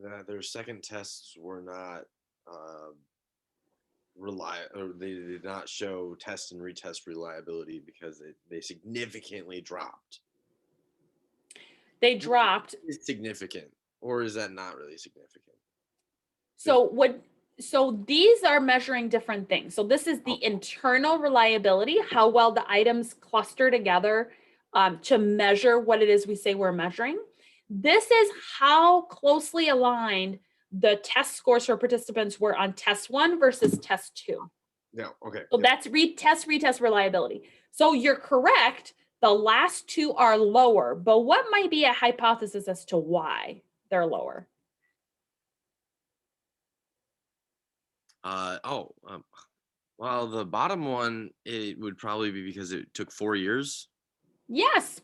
That their second tests were not or they did not show test and retest reliability because they significantly dropped. They dropped. Is significant, or is that not really significant? So these are measuring different things. So this is the internal reliability, how well the items cluster together to measure what it is we say we're measuring. This is how closely aligned the test scores for participants were on test 1 versus test 2. Yeah, okay. So that's retest reliability. So you're correct. The last two are lower, but what might be a hypothesis as to why they're lower? Well, the bottom one, it would probably be because it took 4 years. Yes.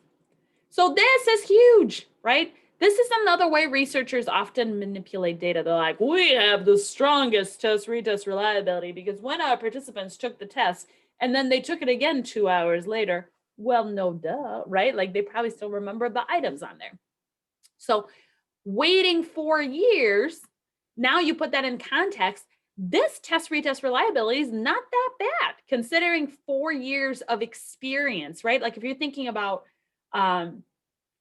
So this is huge, right? This is another way researchers often manipulate data. They're like, we have the strongest test retest reliability because when our participants took the test and then they took it again 2 hours later, well, no duh, right? Like they probably still remember the items on there. So waiting 4 years, now you put that in context, this test retest reliability is not that bad considering 4 years of experience, right? Like if you're thinking about,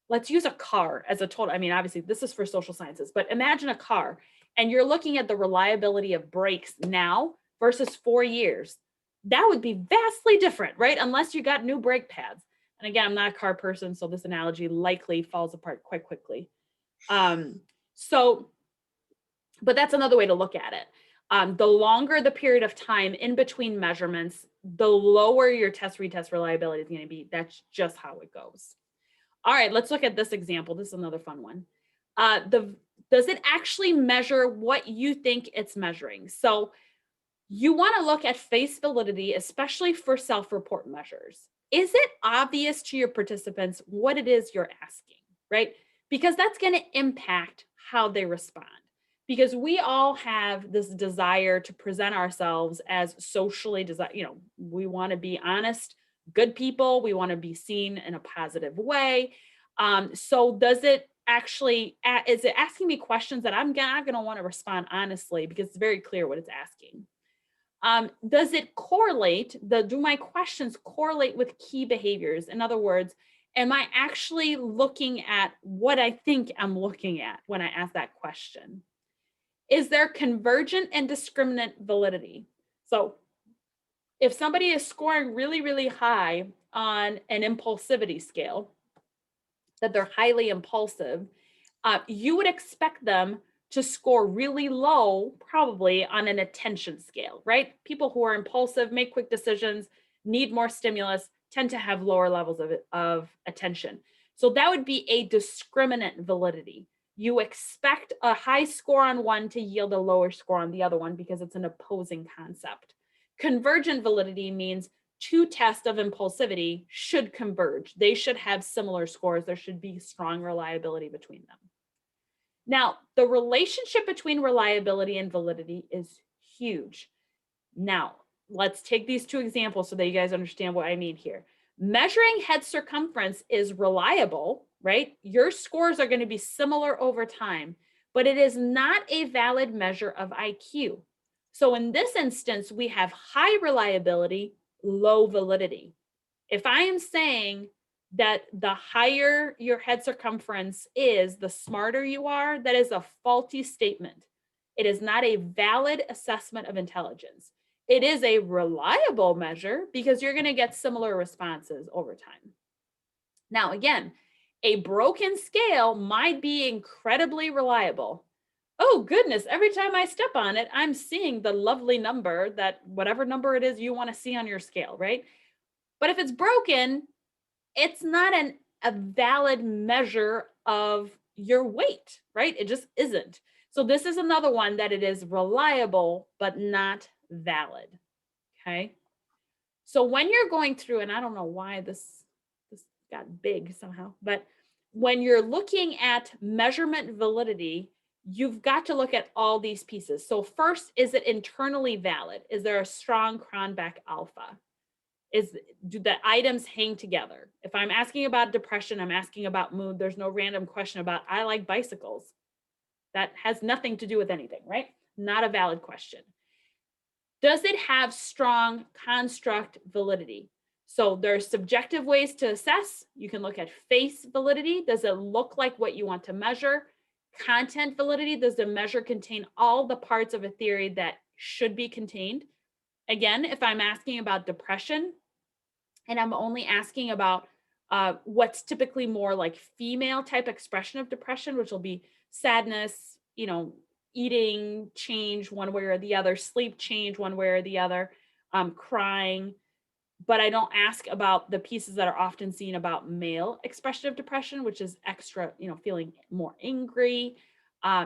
let's use a car as a total. I mean, obviously this is for social sciences, but imagine a car and you're looking at the reliability of brakes now versus 4 years. That would be vastly different, right? Unless you got new brake pads. And again, I'm not a car person, so this analogy likely falls apart quite quickly. But that's another way to look at it. The longer the period of time in between measurements, the lower your test retest reliability is going to be. That's just how it goes. All right, let's look at this example. This is another fun one. Does it actually measure what you think it's measuring? So you want to look at face validity, especially for self-report measures. Is it obvious to your participants what it is you're asking, right? Because that's going to impact how they respond. Because we all have this desire to present ourselves as socially we want to be honest, good people. We want to be seen in a positive way. So does it actually, is it asking me questions that I'm not going to want to respond honestly because it's very clear what it's asking? Does it correlate, do my questions correlate with key behaviors? In other words, am I actually looking at what I think I'm looking at when I ask that question? Is there convergent and discriminant validity? So if somebody is scoring really, really high on an impulsivity scale, that they're highly impulsive, you would expect them to score really low, probably on an attention scale, right? People who are impulsive, make quick decisions, need more stimulus, tend to have lower levels of attention. So that would be a discriminant validity. You expect a high score on one to yield a lower score on the other one because it's an opposing concept. Convergent validity means two tests of impulsivity should converge. They should have similar scores. There should be strong reliability between them. Now, the relationship between reliability and validity is huge. Now, let's take these two examples so that you guys understand what I mean here. Measuring head circumference is reliable, right? Your scores are going to be similar over time, but it is not a valid measure of IQ. So in this instance, we have high reliability, low validity. If I am saying that the higher your head circumference is, the smarter you are, that is a faulty statement. It is not a valid assessment of intelligence. It is a reliable measure because you're going to get similar responses over time. Now, again, a broken scale might be incredibly reliable. Oh, goodness, every time I step on it, I'm seeing the lovely number, that whatever number it is you want to see on your scale, right? But if it's broken, it's not a valid measure of your weight, right? It just isn't. So this is another one that it is reliable, but not valid. Okay. So when you're going through, and I don't know why this got big somehow, but when you're looking at measurement validity, you've got to look at all these pieces. So first, is it internally valid? Is there a strong Cronbach alpha? Do the items hang together? If I'm asking about depression, I'm asking about mood, there's no random question about, I like bicycles. That has nothing to do with anything, right? Not a valid question. Does it have strong construct validity? So there's subjective ways to assess. You can look at face validity. Does it look like what you want to measure? Content validity. Does the measure contain all the parts of a theory that should be contained? Again, if I'm asking about depression, and I'm only asking about what's typically more like female type expression of depression, which will be sadness, eating change one way or the other, sleep change one way or the other, crying. But I don't ask about the pieces that are often seen about male expression of depression, which is extra, feeling more angry,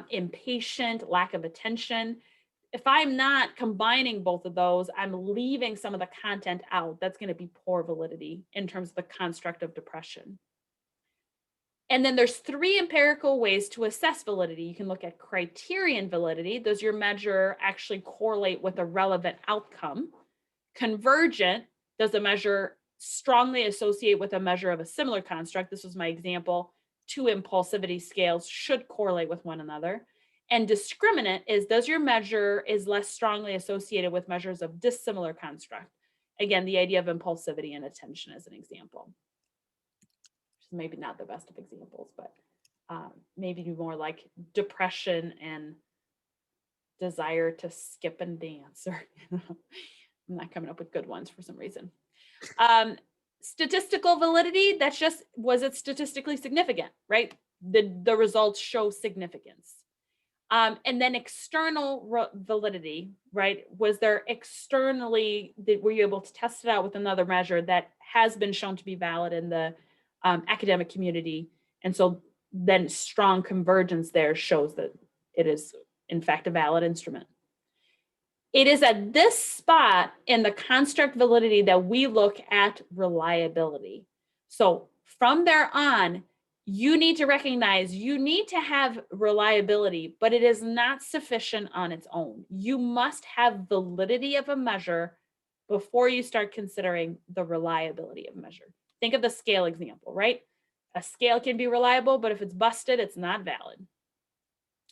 impatient, lack of attention. If I'm not combining both of those, I'm leaving some of the content out. That's going to be poor validity in terms of the construct of depression. And then there's 3 empirical ways to assess validity. You can look at criterion validity. Does your measure actually correlate with a relevant outcome? Convergent, does a measure strongly associate with a measure of a similar construct? This was my example. 2 impulsivity scales should correlate with one another. And discriminant is, does your measure is less strongly associated with measures of dissimilar construct? Again, the idea of impulsivity and attention as an example. Which is maybe not the best of examples, but maybe more like depression and desire to skip and dance, or I'm not coming up with good ones for some reason. Statistical validity, that's just, was it statistically significant, right? The results show significance. And then external validity, right? Was there externally, were you able to test it out with another measure that has been shown to be valid in the academic community? And so then strong convergence there shows that it is in fact a valid instrument. It is at this spot in the construct validity that we look at reliability. So from there on, you need to recognize you need to have reliability, but it is not sufficient on its own. You must have validity of a measure before you start considering the reliability of a measure. Think of the scale example, right? A scale can be reliable, but if it's busted, it's not valid.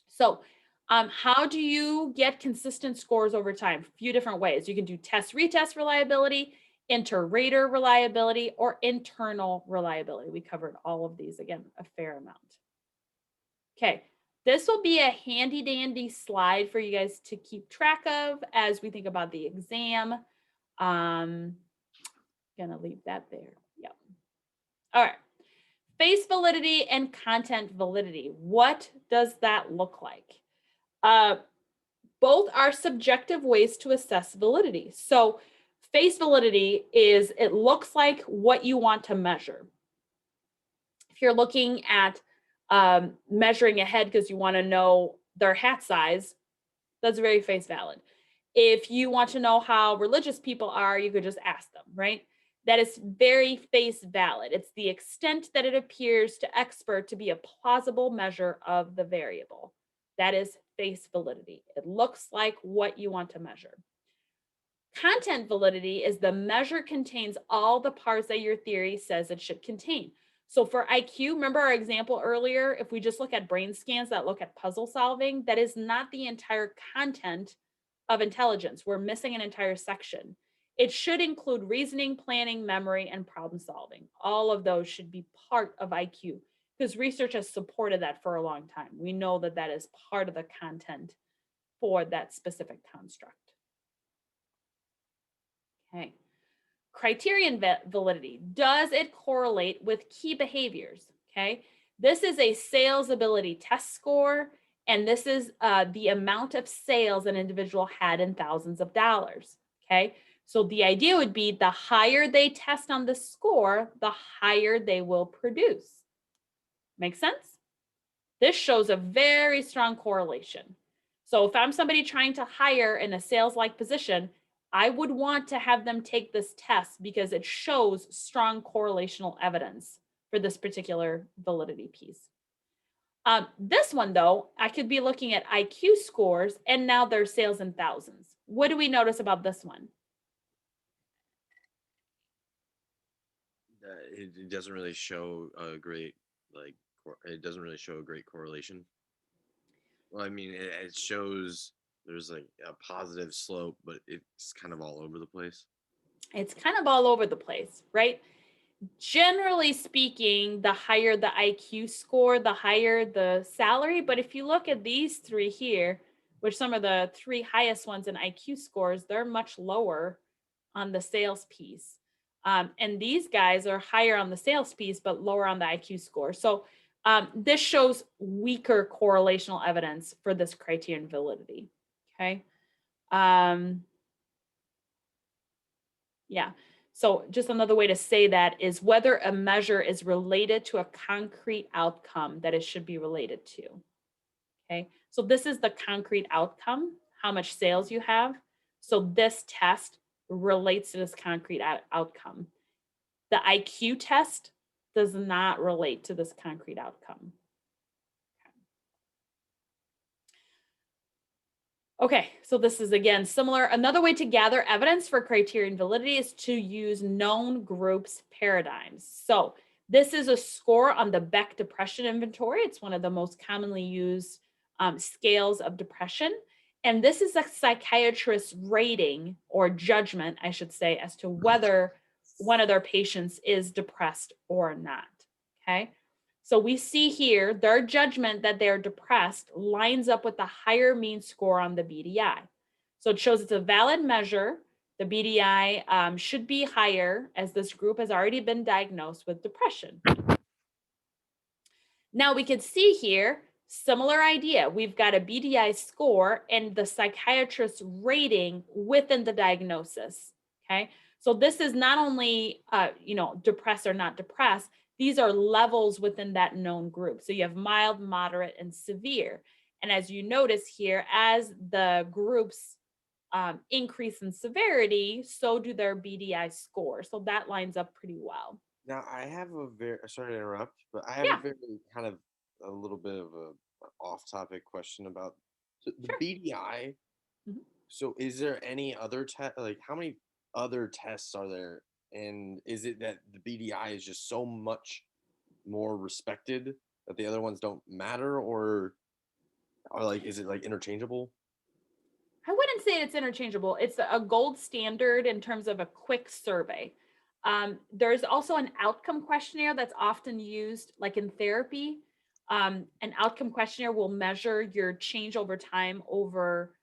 So how do you get consistent scores over time? A few different ways. You can do test-retest reliability, inter-rater reliability, or internal reliability. We covered all of these, again, a fair amount. Okay, this will be a handy dandy slide for you guys to keep track of as we think about the exam. Gonna leave that there. Yep. All right. Face validity and content validity. What does that look like? Both are subjective ways to assess validity. So face validity is, it looks like what you want to measure. If you're looking at measuring a head because you want to know their hat size, that's very face valid. If you want to know how religious people are, you could just ask them, right? That is very face valid. It's the extent that it appears to expert to be a plausible measure of the variable. That is face validity. It looks like what you want to measure. Content validity is the measure contains all the parts that your theory says it should contain. So for IQ, remember our example earlier, if we just look at brain scans that look at puzzle solving, that is not the entire content of intelligence. We're missing an entire section. it should include reasoning, planning, memory, and problem solving. All of those should be part of IQ because research has supported that for a long time. We know that that is part of the content for that specific construct. Okay. Criterion validity. Does it correlate with key behaviors? Okay. This is a sales ability test score, and this is the amount of sales an individual had in thousands of dollars. Okay. So the idea would be the higher they test on the score, the higher they will produce. Make sense? This shows a very strong correlation. So if I'm somebody trying to hire in a sales-like position, I would want to have them take this test because it shows strong correlational evidence for this particular validity piece. This one, though, I could be looking at IQ scores, and now there's sales in thousands. What do we notice about this one? It doesn't really show a great it doesn't really show a great correlation. Well, I mean, it shows there's like a positive slope, but it's kind of all over the place. It's kind of all over the place, right? Generally speaking, the higher the IQ score, the higher the salary. But if you look at these three here, which some of the three highest ones in IQ scores, they're much lower on the sales piece. And these guys are higher on the sales piece, but lower on the IQ score. So this shows weaker correlational evidence for this criterion validity. Okay. Yeah. So just another way to say that is whether a measure is related to a concrete outcome that it should be related to. Okay. So this is the concrete outcome, how much sales you have. So this test relates to this concrete outcome. The IQ test does not relate to this concrete outcome. Okay, so this is again similar. Another way to gather evidence for criterion validity is to use known groups paradigms. So this is a score on the Beck Depression Inventory. It's one of the most commonly used scales of depression. And this is a psychiatrist's rating or judgment, I should say, as to whether one of their patients is depressed or not. Okay. So we see here their judgment that they're depressed lines up with the higher mean score on the BDI. So it shows it's a valid measure. The BDI should be higher as this group has already been diagnosed with depression. Now we can see here, similar idea. We've got a BDI score and the psychiatrist's rating within the diagnosis. Okay. So this is not only, depressed or not depressed. These are levels within that known group. So you have mild, moderate, and severe. And as you notice here, as the groups increase in severity, so do their BDI score. So that lines up pretty well. Now, I have a very, sorry to interrupt, but I have a very kind of a little bit of a off-topic question about the BDI. Mhm. So is there any other test, like how many other tests are there? And is it that the BDI is just so much more respected that the other ones don't matter, or like is it like interchangeable? I wouldn't say it's interchangeable. It's a gold standard in terms of a quick survey. There's also an outcome questionnaire that's often used, like in therapy. An outcome questionnaire will measure your change over time over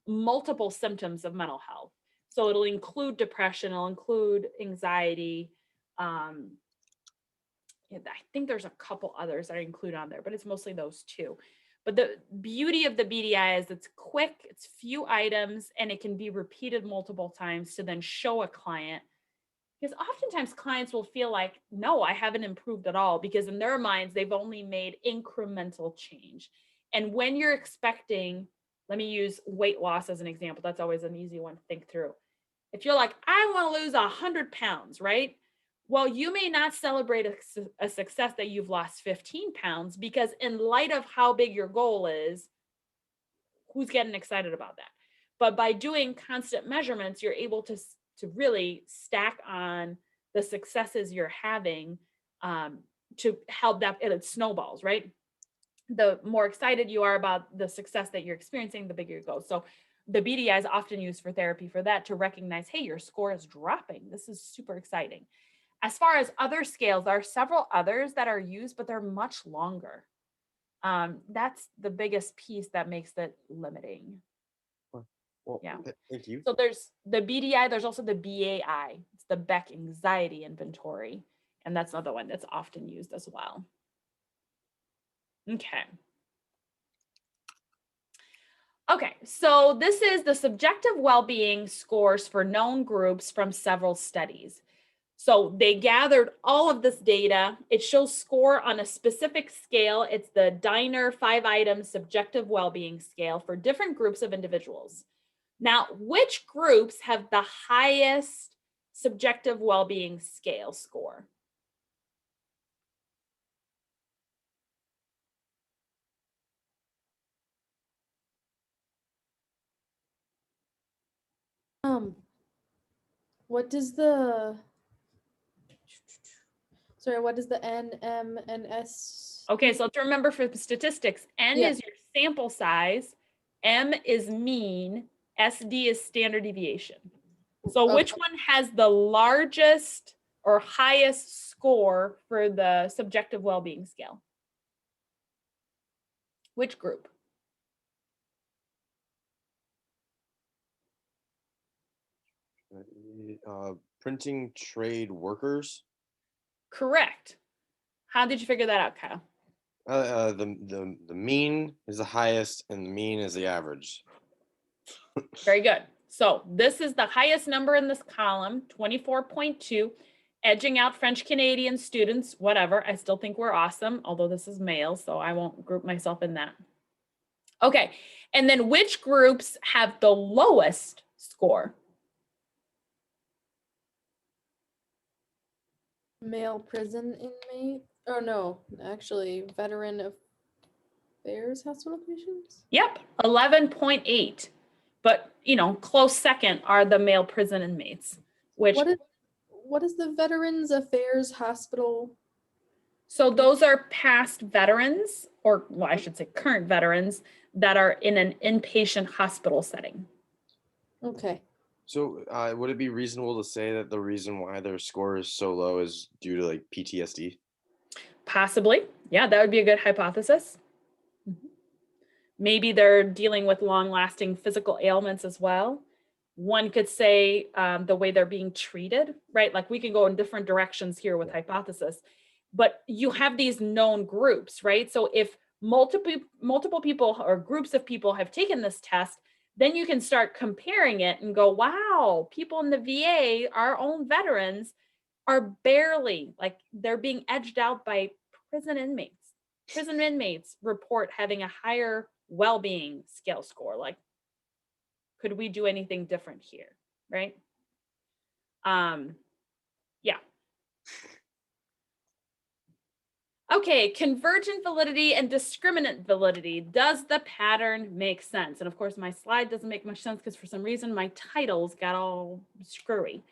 multiple symptoms of mental health. So it'll include depression, it'll include anxiety. I think there's a couple others that I include on there, but it's mostly those two. But the beauty of the BDI is it's quick, it's few items, and it can be repeated multiple times to then show a client. Because oftentimes clients will feel like, no, I haven't improved at all, because in their minds, they've only made incremental change. And when you're expecting, let me use weight loss as an example. That's always an easy one to think through. If you're like, I want to lose 100 pounds, right? Well, you may not celebrate a success that you've lost 15 pounds, because in light of how big your goal is, who's getting excited about that? But by doing constant measurements, you're able to really stack on the successes you're having to help that, it snowballs, right? The more excited you are about the success that you're experiencing, the bigger it goes. So the BDI is often used for therapy for that, to recognize, hey, your score is dropping. This is super exciting. As far as other scales, there are several others that are used, but they're much longer. That's the biggest piece that makes it limiting. Well, Yeah. thank you. So there's the BDI, there's also the BAI. It's the Beck Anxiety Inventory. And that's another one that's often used as well. Okay. Okay, so this is the subjective well-being scores for known groups from several studies. So they gathered all of this data. It shows score on a specific scale. It's the Diner 5-item subjective well-being scale for different groups of individuals. Now, which groups have the highest subjective well-being scale score? What does the what does the N, M, and S? Okay, so to remember for the statistics, N Yeah. is your sample size, M is mean, SD is standard deviation. So which Okay. one has the largest or highest score for the subjective well-being scale? Which group? Printing trade workers. Correct. How did you figure that out, Kyle? The mean is the highest, and the mean is the average. Very good. So this is the highest number in this column, 24.2, edging out French Canadian students, whatever. I still think we're awesome, although this is male, so I won't group myself in that. Okay, and then which groups have the lowest score? Male prison inmate? Oh no, actually, veteran affairs hospital patients. Yep, 11.8. But, you know, close second are the male prison inmates, which, What is the Veterans Affairs Hospital? so those are past veterans, or well, I should say current veterans that are in an inpatient hospital setting. Okay. So, would it be reasonable to say that the reason why their score is so low is due to like PTSD? Possibly. Yeah, that would be a good hypothesis. Maybe they're dealing with long-lasting physical ailments as well. One could say the way they're being treated, right? Like we can go in different directions here with hypothesis, but you have these known groups, right? So if multiple people or groups of people have taken this test, then you can start comparing it and go, wow, people in the VA, our own veterans, are barely, like they're being edged out by prison inmates. Prison inmates report having a higher well-being scale score. Like, could we do anything different here, right? Yeah. Okay, convergent validity and discriminant validity. Does the pattern make sense? And of course, my slide doesn't make much sense because for some reason my titles got all screwy.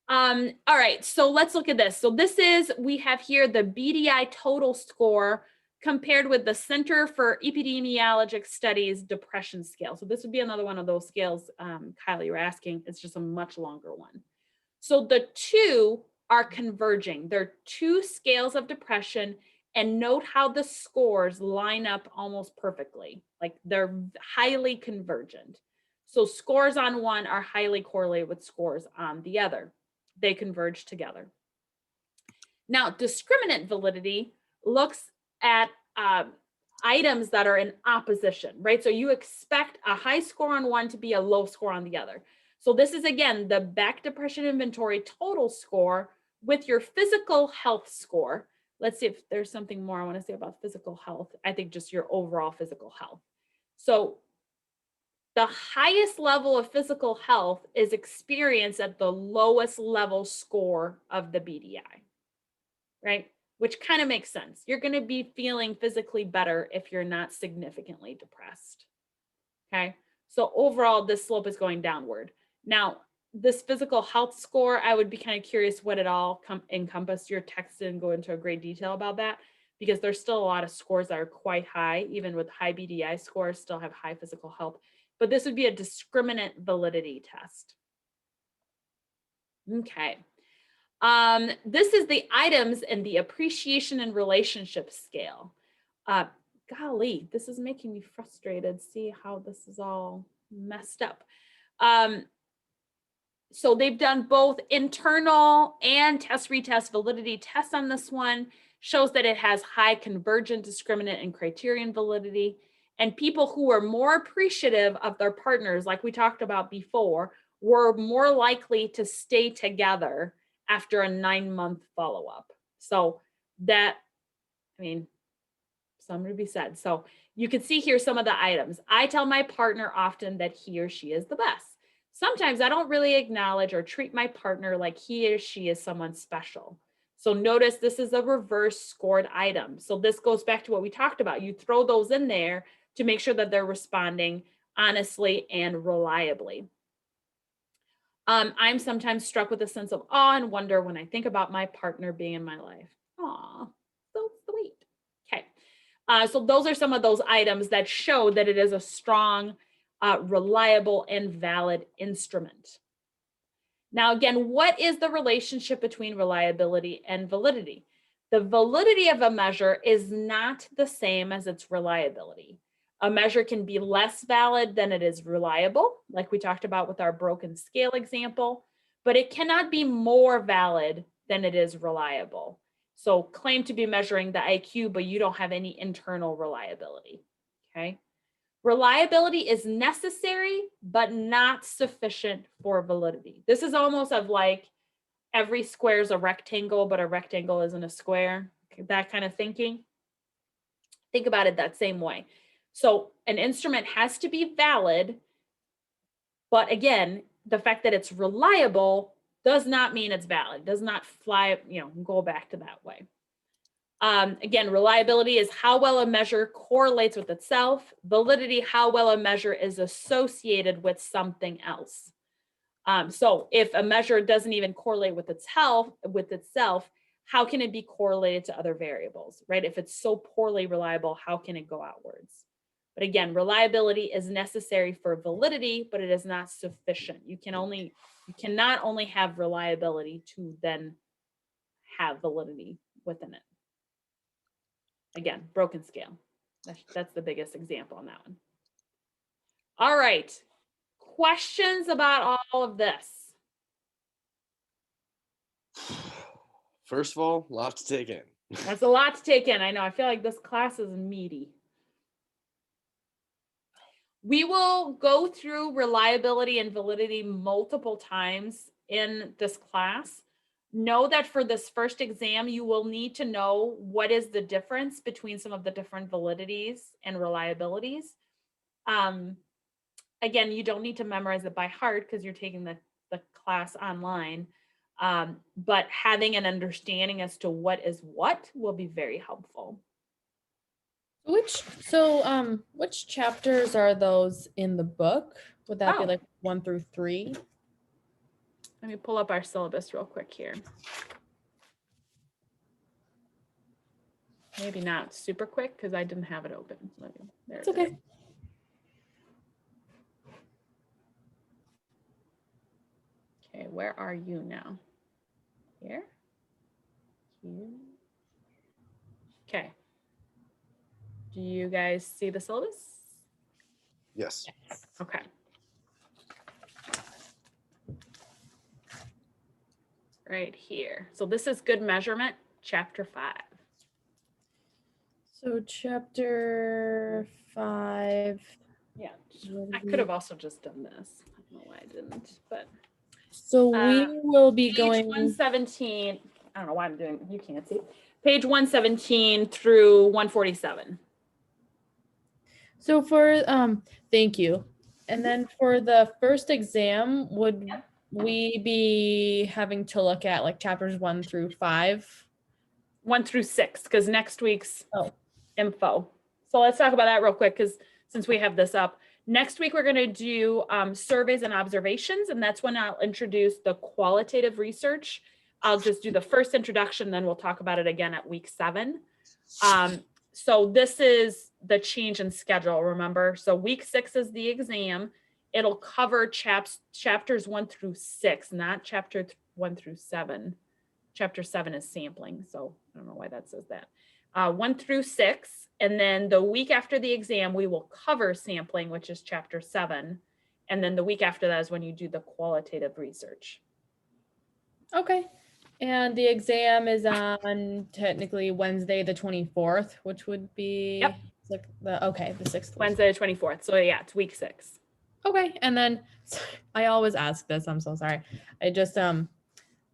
All right, so let's look at this. So this is, we have here the BDI total score compared with the Center for Epidemiologic Studies depression scale. So this would be another one of those scales, Kylie, you're asking. It's just a much longer one. So the two are converging. They're two scales of depression, and note how the scores line up almost perfectly. Like they're highly convergent. So scores on one are highly correlated with scores on the other. They converge together. Now, discriminant validity looks at items that are in opposition, right? So you expect a high score on one to be a low score on the other. So this is, again, the Beck Depression Inventory total score with your physical health score. Let's see if there's something more I want to say about physical health. I think just your overall physical health. So the highest level of physical health is experienced at the lowest level score of the BDI, right? Which kind of makes sense. You're going to be feeling physically better if you're not significantly depressed. Okay. So overall, this slope is going downward. Now, this physical health score, I would be kind of curious what it all encompassed. Your text didn't go into a great detail about that because there's still a lot of scores that are quite high, even with high BDI scores, still have high physical health. but this would be a discriminant validity test. Okay. This is the items and the appreciation and relationship scale. Golly, this is making me frustrated. See how this is all messed up. So they've done both internal and test retest validity tests on this one. Shows that it has high convergent, discriminant, and criterion validity. And people who are more appreciative of their partners, like we talked about before, were more likely to stay together after a 9-month follow-up. So that, I mean, something to be said. So you can see here some of the items. I tell my partner often that he or she is the best. Sometimes I don't really acknowledge or treat my partner like he or she is someone special. So notice this is a reverse scored item. So this goes back to what we talked about. You throw those in there to make sure that they're responding honestly and reliably. I'm sometimes struck with a sense of awe and wonder when I think about my partner being in my life. Aw, so sweet. Okay. So those are some of those items that show that it is a strong, reliable, and valid instrument. Now, again, what is the relationship between reliability and validity? The validity of a measure is not the same as its reliability. A measure can be less valid than it is reliable, like we talked about with our broken scale example, but it cannot be more valid than it is reliable. So claim to be measuring the IQ, but you don't have any internal reliability, okay? Reliability is necessary, but not sufficient for validity. This is almost of like every square is a rectangle, but a rectangle isn't a square, that kind of thinking. Think about it that same way. So an instrument has to be valid, but again, the fact that it's reliable does not mean it's valid, does not fly, go back to that way. Again, reliability is how well a measure correlates with itself. Validity, how well a measure is associated with something else. So if a measure doesn't even correlate with itself, how can it be correlated to other variables, right? If it's so poorly reliable, how can it go outwards? But again, reliability is necessary for validity, but it is not sufficient. You cannot only have reliability to then have validity within it. Again, broken scale. That's the biggest example on that one. All right. Questions about all of this? First of all, a lot to take in. That's a lot to take in. I know. I feel like this class is meaty. We will go through reliability and validity multiple times in this class. Know that for this first exam, you will need to know what is the difference between some of the different validities and reliabilities. Again, you don't need to memorize it by heart because you're taking the class online. But having an understanding as to what is what will be very helpful. Which chapters are those in the book? Would that be like 1 through 3? Let me pull up our syllabus real quick here. Maybe not super quick because I didn't have it open. There It's okay. Okay, where are you now? Here? Here? Okay. Do you guys see the syllabus? Yes. Okay. Right here. So this is good measurement, chapter 5. So chapter 5. Yeah, I could have also just done this. I don't know why I didn't, but. So we will be Page going 117. I don't know why I'm doing, you can't see. Page 117 through 147. So for thank you. And then for the first exam, would we be having to look at like chapters 1 through 5? 1 through 6, because next week's info. So let's talk about that real quick, because since we have this up. Next week, we're going to do surveys and observations, and that's when I'll introduce the qualitative research. I'll just do the first introduction, then we'll talk about it again at week 7. So this is the change in schedule, remember? So week 6 is the exam. It'll cover chapters 1 through 6, not chapter 1 through 7. Chapter 7 is sampling, so I don't know why that says that. 1 through 6, and then the week after the exam, we will cover sampling, which is chapter 7. And then the week after that is when you do the qualitative research. Okay. And the exam is on technically Wednesday, the 24th, which would be Yep. like the 6th. Wednesday the 24th. So yeah, it's week 6. Okay. And then I always ask this. I'm so sorry. I just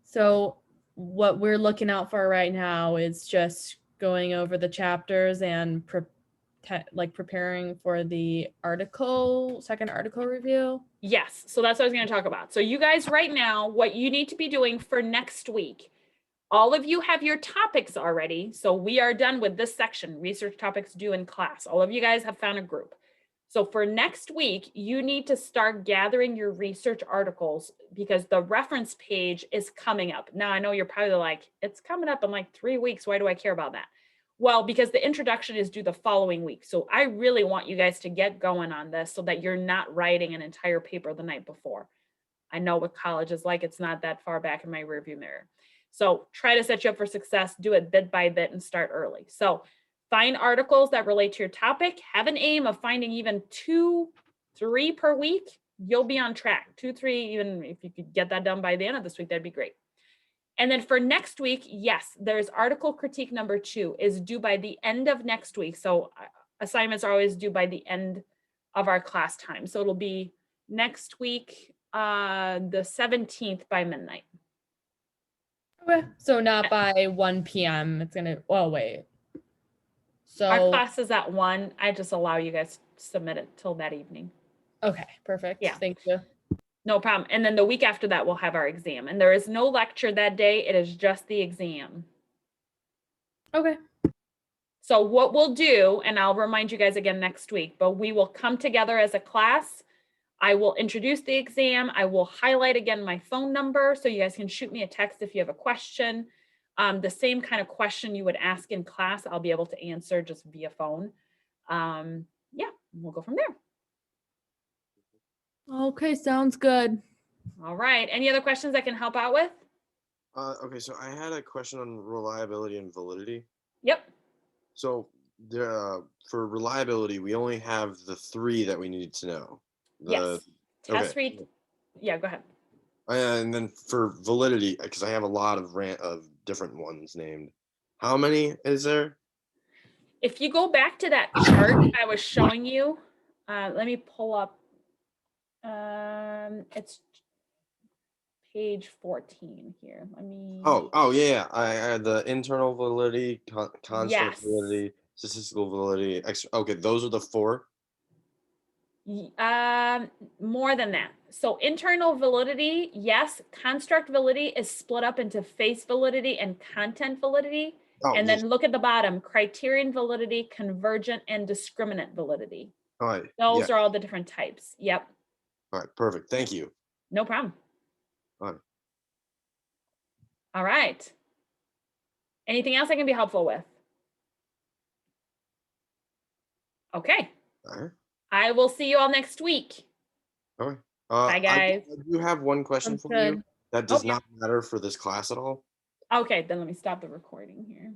so what we're looking out for right now is just going over the chapters and preparing for the second article review. Yes, so that's what I was going to talk about. So you guys right now, what you need to be doing for next week, all of you have your topics already. So we are done with this section, research topics due in class. All of you guys have found a group. So for next week, you need to start gathering your research articles because the reference page is coming up. Now I know you're probably like, it's coming up in like 3 weeks. Why do I care about that? Well, because the introduction is due the following week. So I really want you guys to get going on this so that you're not writing an entire paper the night before. I know what college is like. It's not that far back in my rearview mirror. So try to set you up for success, do it bit by bit and start early. So find articles that relate to your topic. Have an aim of finding even 2, 3 per week. You'll be on track. 2, 3, even if you could get that done by the end of this week, that'd be great. And then for next week, yes, there's article critique number 2 is due by the end of next week. So assignments are always due by the end of our class time. So it'll be next week, the 17th by midnight. Okay. So not by 1 p.m. It's gonna. Oh wait. So Our class is at 1. I just allow you guys to submit it till that evening. okay, perfect. Yeah. Thank you. No problem. And then the week after that, we'll have our exam. And there is no lecture that day. It is just the exam. Okay. So what we'll do, and I'll remind you guys again next week, but we will come together as a class. I will introduce the exam. I will highlight again my phone number so you guys can shoot me a text if you have a question. The same kind of question you would ask in class, I'll be able to answer just via phone. Yeah, we'll go from there. Okay, sounds good. All right. Any other questions I can help out with? Okay, so I had a question on reliability and validity. Yep. So there, for reliability, we only have the 3 that we need to know. Yes. Test okay. read. Yeah, go ahead. And then for validity, because I have a lot of different ones named. How many is there? If you go back to that chart I was showing you, let me pull up. It's page 14 here. Let me. Oh yeah. I had the internal validity, constant Yes. validity, statistical validity. Okay, those are the 4. More than that. So internal validity, yes. Construct validity is split up into face validity and content validity. Oh, And yes. then look at the bottom, criterion validity, convergent, and discriminant validity. All right. Those Yeah. are all the different types. Yep. All right. Perfect. Thank you. No problem. All right. All right. Anything else I can be helpful with? Okay. All right. I will see you all next week. All right. Bye, guys. I do have one question Sounds for you good. that does yeah. not matter for this class at all. Okay, then let me stop the recording here.